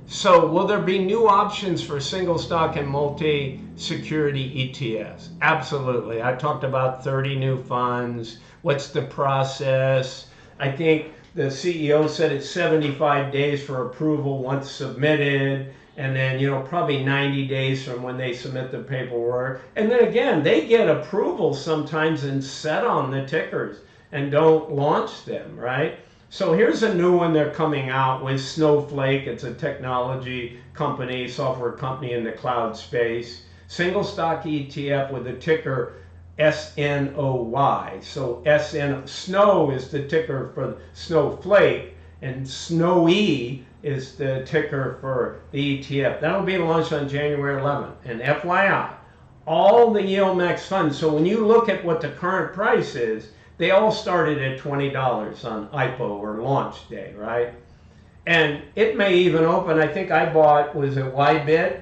So will there be new options for single stock and multi-security ETFs? Absolutely. I talked about 30 new funds. What's the process? I think the CEO said it's 75 days for approval once submitted. And then, you know, probably 90 days from when they submit the paperwork. And then again, they get approval sometimes and set on the tickers and don't launch them, right? So here's a new one they're coming out with, Snowflake. It's a technology company, software company in the cloud space. Single stock ETF with the ticker SNOY. So Snow is the ticker for Snowflake, and SNOE is the ticker for the ETF. That'll be launched on January 11th. And FYI, all the Yieldmax funds, so when you look at what the current price is, they all started at $20 on IPO or launch day, right? And it may even open, I think I bought, was it YBIT,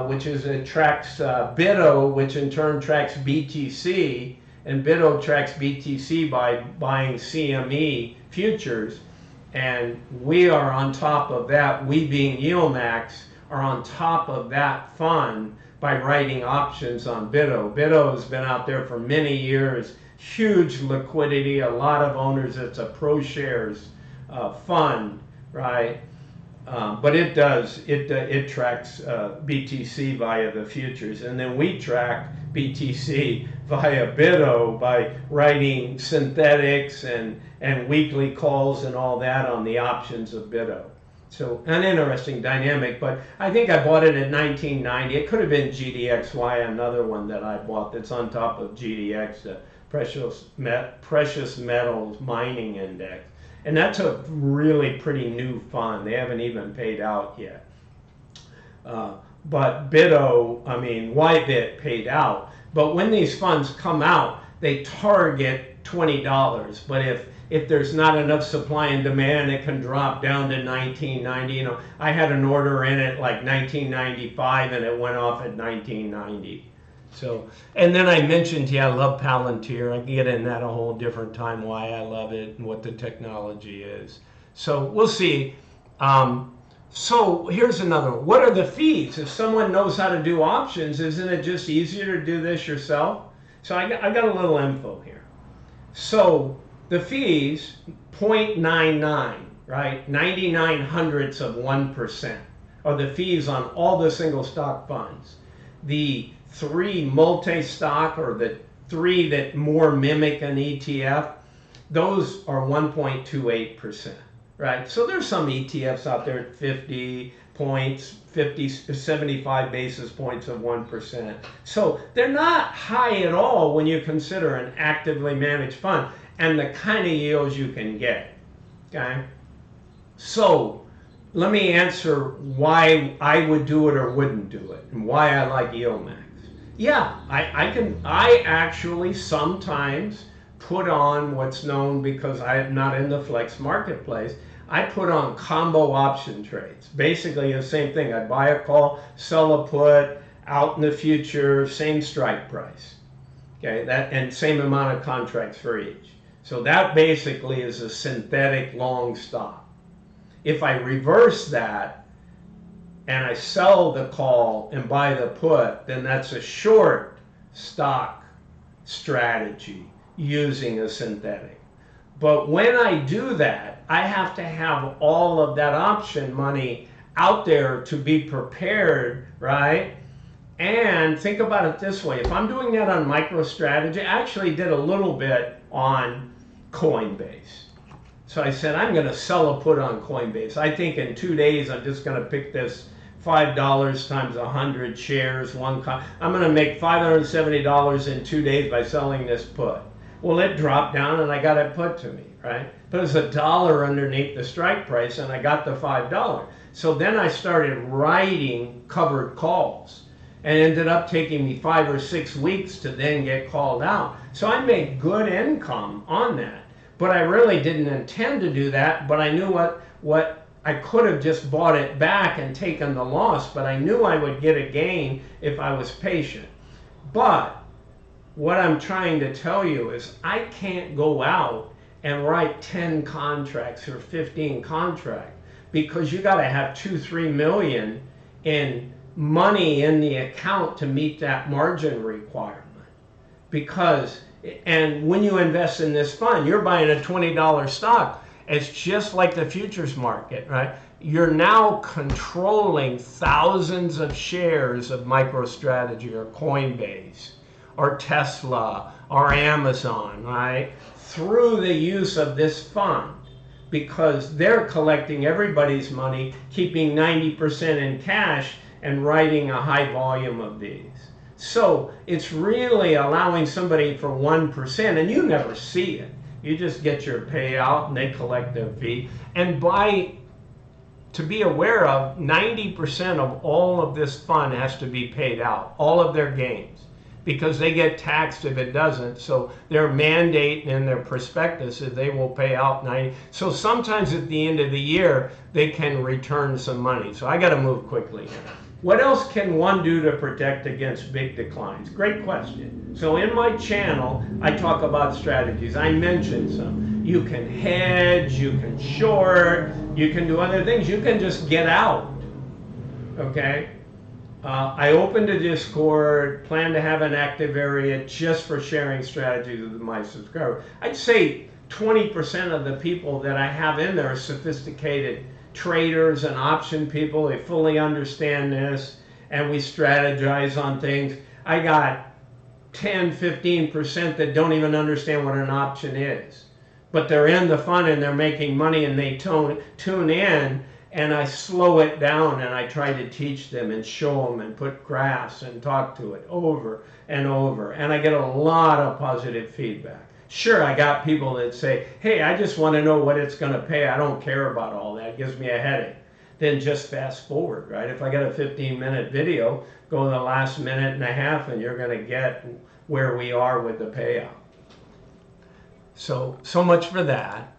which tracks BITO, which in turn tracks BTC, and BITO tracks BTC by buying CME futures. And we are on top of that, we being Yieldmax, are on top of that fund by writing options on BITO. BITO has been out there for many years, huge liquidity, a lot of owners. It's a ProShares fund, right? But it tracks BTC via the futures. And then we track BTC via BITO by writing synthetics and weekly calls and all that on the options of BITO. So an interesting dynamic, but I think I bought it at 1990. It could have been GDXY, another one that I bought that's on top of GDX, the precious metals mining index. And that's a really pretty new fund. They haven't even paid out yet. But BITO, YBIT paid out. But when these funds come out, they target $20. But if there's not enough supply and demand, it can drop down to 1990. You know, I had an order in it like 1995 and it went off at 1990. So, and then I mentioned, I love Palantir. I can get in that a whole different time why I love it and what the technology is. So we'll see. So here's another one. What are the fees? If someone knows how to do options, isn't it just easier to do this yourself? So I got a little info here. So the fees, 0.99, right? 99 hundredths of 1% are the fees on all the single stock funds. The 3 multi-stock, or the 3 that more mimic an ETF, those are 1.28%, right? So there's some ETFs out there at 50 points, 75 basis points of 1%. So they're not high at all when you consider an actively managed fund and the kind of yields you can get, okay? So let me answer why I would do it or wouldn't do it and why I like Yieldmax. Yeah, I actually sometimes put on what's known, because I'm not in the flex marketplace, I put on combo option trades. Basically the same thing. I buy a call, sell a put, out in the future, same strike price. Okay, that, and same amount of contracts for each. So that basically is a synthetic long stop. If I reverse that and I sell the call and buy the put, then that's a short stock strategy using a synthetic. But when I do that, I have to have all of that option money out there to be prepared, right? And think about it this way. If I'm doing that on MicroStrategy, I actually did a little bit on Coinbase. So I said, I'm going to sell a put on Coinbase. I think in 2 days, I'm just going to pick this $5 times 100 shares. I'm going to make $570 in 2 days by selling this put. Well, it dropped down and I got it put to me, right? But it was $1 underneath the strike price and I got the $5. So then I started writing covered calls. And it ended up taking me 5 or 6 weeks to then get called out. So I made good income on that. But I really didn't intend to do that, but I knew what I could have just bought it back and taken the loss, but I knew I would get a gain if I was patient. But what I'm trying to tell you is I can't go out and write 10 contracts or 15 contracts, because you got to have 2-3 million in money in the account to meet that margin requirement. Because, and when you invest in this fund, you're buying a $20 stock. It's just like the futures market, right? You're now controlling thousands of shares of MicroStrategy or Coinbase or Tesla or Amazon, right? Through the use of this fund, because they're collecting everybody's money, keeping 90% in cash, and writing a high volume of these. So it's really allowing somebody for 1%, and you never see it. You just get your payout and they collect their fee. And to be aware of, 90% of all of this fund has to be paid out, all of their gains, because they get taxed if it doesn't. So their mandate in their prospectus is they will pay out 90. So sometimes at the end of the year, they can return some money. So I got to move quickly here. What else can one do to protect against big declines? Great question. So in my channel, I talk about strategies. I mentioned some. You can hedge, you can short, you can do other things. You can just get out, okay? I opened a Discord, plan to have an active area just for sharing strategies with my subscribers. I'd say 20% of the people that I have in there are sophisticated traders and option people. They fully understand this, and we strategize on things. I got 10-15% that don't even understand what an option is, but they're in the fund and they're making money, and they tune in, and I slow it down and I try to teach them and show them and put graphs and talk to it over and over, and I get a lot of positive feedback. Sure, I got people that say, hey, I just want to know what it's going to pay. I don't care about all that. It gives me a headache. Then just fast forward, right? If I got a 15-minute video, go to the last minute and a half and you're going to get where we are with the payout. So much for that.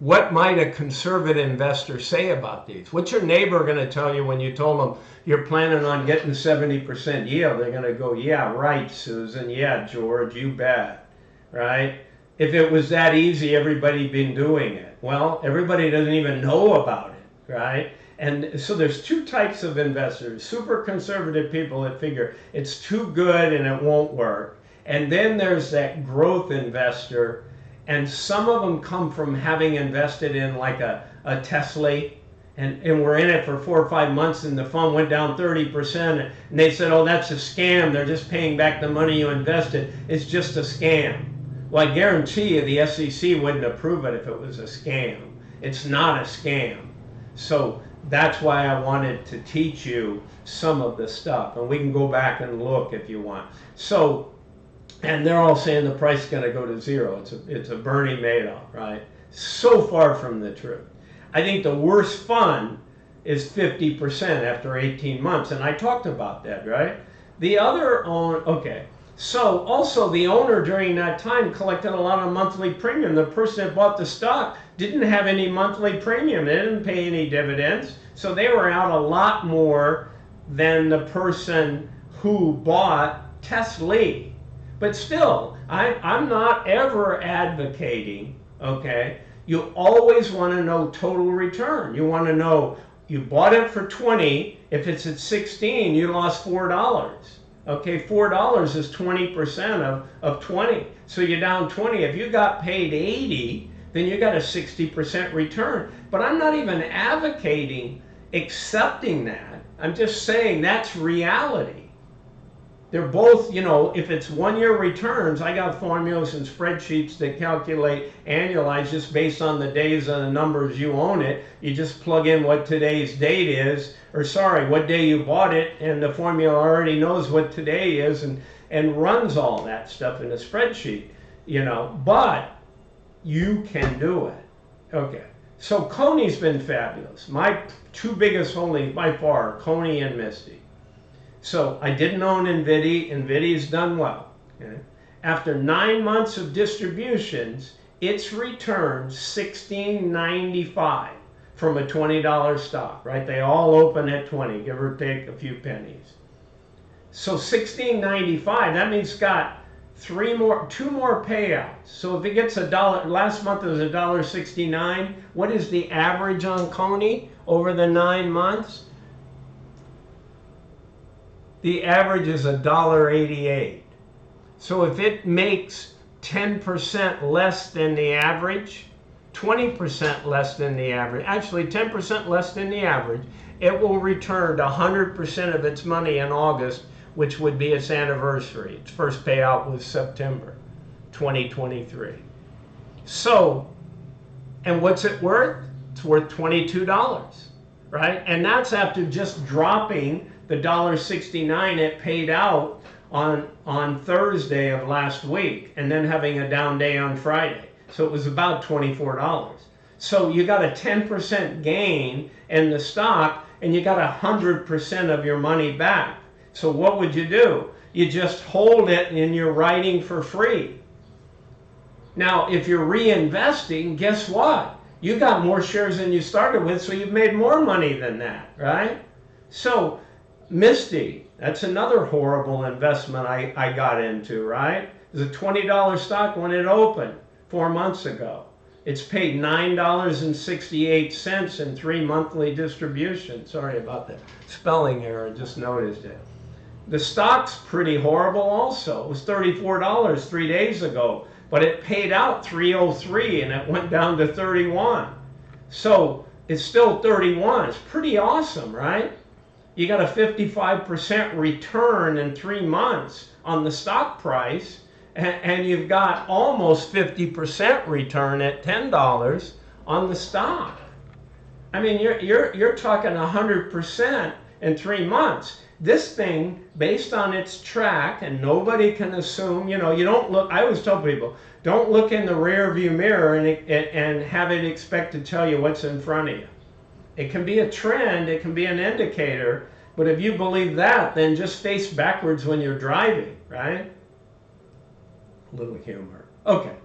What might a conservative investor say about these? What's your neighbor going to tell you when you told them you're planning on getting 70% yield? They're going to go, yeah, right, Susan. Yeah, George, you bet, right? If it was that easy, everybody'd been doing it. Well, everybody doesn't even know about it, right? And so there's two types of investors: super conservative people that figure it's too good and it won't work. And then there's that growth investor. And some of them come from having invested in like a TSLY, and we're in it for 4 or 5 months, and the fund went down 30%, and they said, oh, that's a scam. They're just paying back the money you invested. It's just a scam. Well, I guarantee you the SEC wouldn't approve it if it was a scam. It's not a scam. So that's why I wanted to teach you some of the stuff, and we can go back and look if you want. So, and they're all saying the price is going to go to zero. It's a Bernie Madoff, right? So far from the truth. I think the worst fund is 50% after 18 months. And I talked about that, right? The other okay. So also the owner during that time collected a lot of monthly premium. The person that bought the stock didn't have any monthly premium. They didn't pay any dividends. So they were out a lot more than the person who bought TSLY. But still, I'm not ever advocating, okay? You always want to know total return. You want to know you bought it for 20. If it's at 16, you lost $4. Okay, $4 is 20% of 20. So you're down 20. If you got paid 80, then you got a 60% return. But I'm not even advocating accepting that. I'm just saying that's reality. They're both, you know, if it's 1 year returns, I got formulas and spreadsheets that calculate annualized just based on the days and the numbers you own it. You just plug in what today's date is, or sorry, what day you bought it, and the formula already knows what today is and runs all that stuff in a spreadsheet, you know, but you can do it. Okay, so CONY's been fabulous. My two biggest holdings by far, CONY and MSTY. So I didn't own NVDY. NVIDIA's done well. Okay? After 9 months of distributions, it's returned $16.95 from a $20 stock, right? They all open at 20, give or take a few pennies. So $16.95, that means it's got two more payouts. So if it gets $1, last month it was $1.69. What is the average on CONY over the 9 months? The average is $1.88. So if it makes 10% less than the average, 20% less than the average, actually 10% less than the average, it will return 100% of its money in August, which would be its anniversary. Its first payout was September 2023. So, and what's it worth? It's worth $22, right? And that's after just dropping the $1.69 it paid out on Thursday of last week, and then having a down day on Friday. So it was about $24. So you got a 10% gain in the stock, and you got 100% of your money back. So what would you do? You just hold it and you're writing for free. Now, if you're reinvesting, guess what? You got more shares than you started with, so you've made more money than that, right? So MSTY, that's another horrible investment I got into, right? It was a $20 stock when it opened 4 months ago. It's paid $9.68 in 3 monthly distributions. Sorry about that spelling error, just noticed it. The stock's pretty horrible also. It was $34 3 days ago, but it paid out $3.03 and it went down to $31. So it's still $31. It's pretty awesome, right? You got a 55% return in 3 months on the stock price, and you've got almost 50% return at $10 on the stock. I mean, you're talking 100% in 3 months. This thing, based on its track, and nobody can assume, you know, you don't look, I always tell people, don't look in the rear view mirror and have it expect to tell you what's in front of you. It can be a trend, it can be an indicator, but if you believe that, then just face backwards when you're driving, right? A little humor. Okay,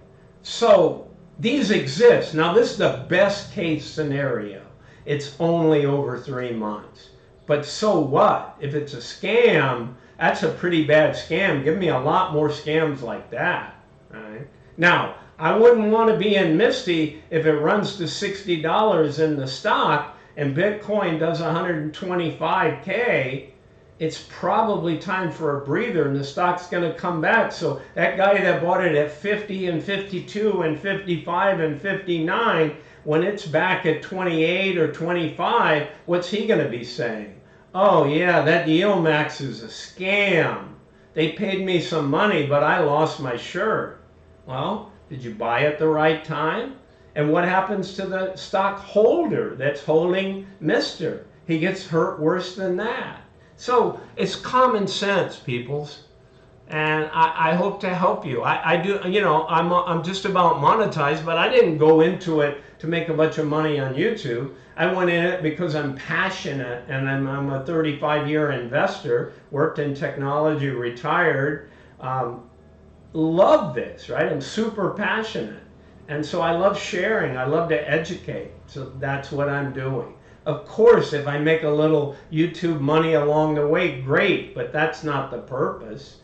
so these exist. Now this is the best case scenario. It's only over 3 months. But so what? If it's a scam, that's a pretty bad scam. Give me a lot more scams like that, right? Now, I wouldn't want to be in MSTY if it runs to $60 in the stock and Bitcoin does 125K. It's probably time for a breather and the stock's going to come back. So that guy that bought it at 50 and 52 and 55 and 59, when it's back at 28 or 25, what's he going to be saying? Oh yeah, that Yieldmax is a scam. They paid me some money, but I lost my shirt. Well, did you buy at the right time? And what happens to the stockholder that's holding Mr.? He gets hurt worse than that. So it's common sense, peoples. And I hope to help you. I do, you know, I'm just about monetized, but I didn't go into it to make a bunch of money on YouTube. I went in it because I'm passionate, and I'm a 35-year investor, worked in technology, retired, love this, right? I'm super passionate. And so I love sharing, I love to educate. So that's what I'm doing. Of course, if I make a little YouTube money along the way, great, but that's not the purpose.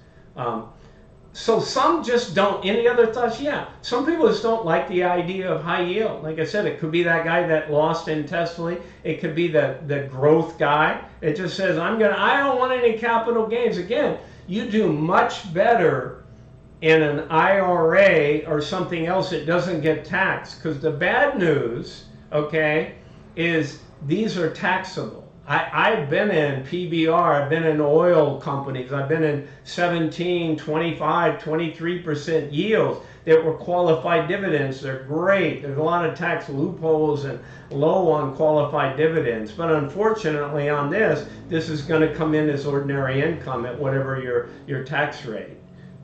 So some just don't. Any other thoughts? Yeah, some people just don't like the idea of high yield. Like I said, it could be that guy that lost in TSLY. It could be the growth guy. It just says, I don't want any capital gains. Again, you do much better in an IRA or something else that doesn't get taxed. Because the bad news, okay, is these are taxable. I've been in PBR, I've been in oil companies, I've been in 17, 25, 23% yields that were qualified dividends. They're great. There's a lot of tax loopholes and low on qualified dividends. But unfortunately on this is going to come in as ordinary income at whatever your tax rate.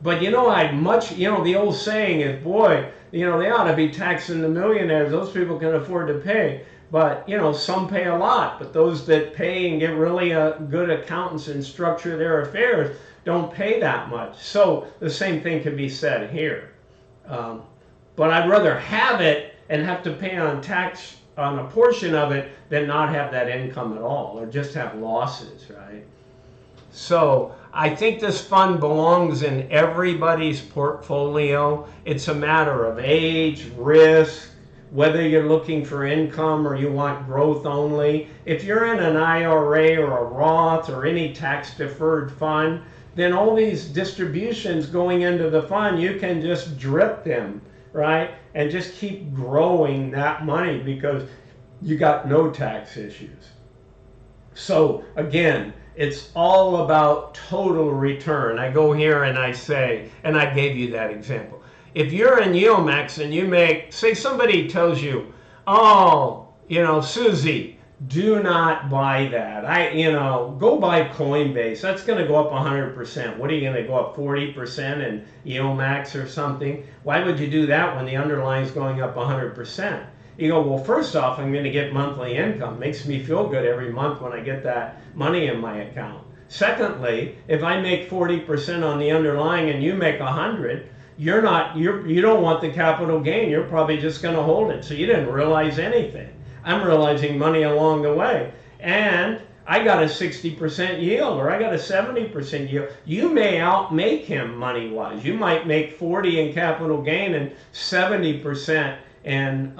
But you know, the old saying is, boy, you know, they ought to be taxing the millionaires. Those people can afford to pay. But, you know, some pay a lot, but those that pay and get really good accountants and structure their affairs don't pay that much. So the same thing can be said here. But I'd rather have it and have to pay on tax on a portion of it than not have that income at all, or just have losses, right? So I think this fund belongs in everybody's portfolio. It's a matter of age, risk, whether you're looking for income or you want growth only. If you're in an IRA or a Roth or any tax deferred fund, then all these distributions going into the fund, you can just drip them, right? And just keep growing that money because you got no tax issues. So again, it's all about total return. I go here and I say, and I gave you that example. If you're in Yieldmax and you make, say somebody tells you, oh, you know, Susie, do not buy that. Go buy Coinbase. That's going to go up 100%. What are you going to go up 40% in Yieldmax or something? Why would you do that when the underlying is going up 100%? You go, well, first off, I'm going to get monthly income. Makes me feel good every month when I get that money in my account. Secondly, if I make 40% on the underlying and you make 100, you don't want the capital gain. You're probably just going to hold it. So you didn't realize anything. I'm realizing money along the way. And I got a 60% yield or I got a 70% yield. You may outmake him money-wise. You might make 40 in capital gain and 70% in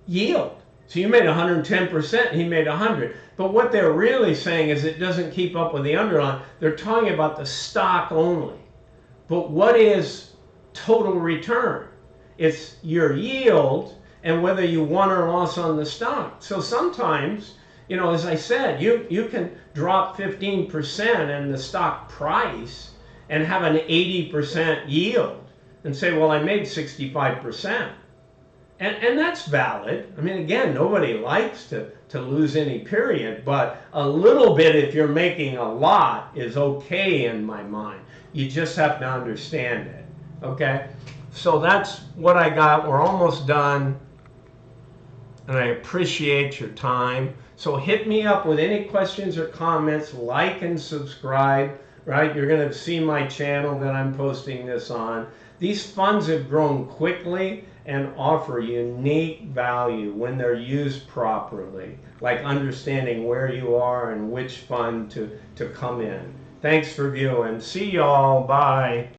yield. So you made 110%, he made 100. But what they're really saying is it doesn't keep up with the underlying. They're talking about the stock only. But what is total return? It's your yield and whether you won or lost on the stock. So sometimes, you know, as I said, you can drop 15% in the stock price and have an 80% yield and say, well, I made 65%. And that's valid. I mean, again, nobody likes to lose any period, but a little bit if you're making a lot is okay in my mind. You just have to understand it, okay? So that's what I got. We're almost done, and I appreciate your time. So hit me up with any questions or comments, like and subscribe, right? You're going to see my channel that I'm posting this on. These funds have grown quickly and offer unique value when they're used properly, like understanding where you are and which fund to come in. Thanks for viewing. See y'all. Bye.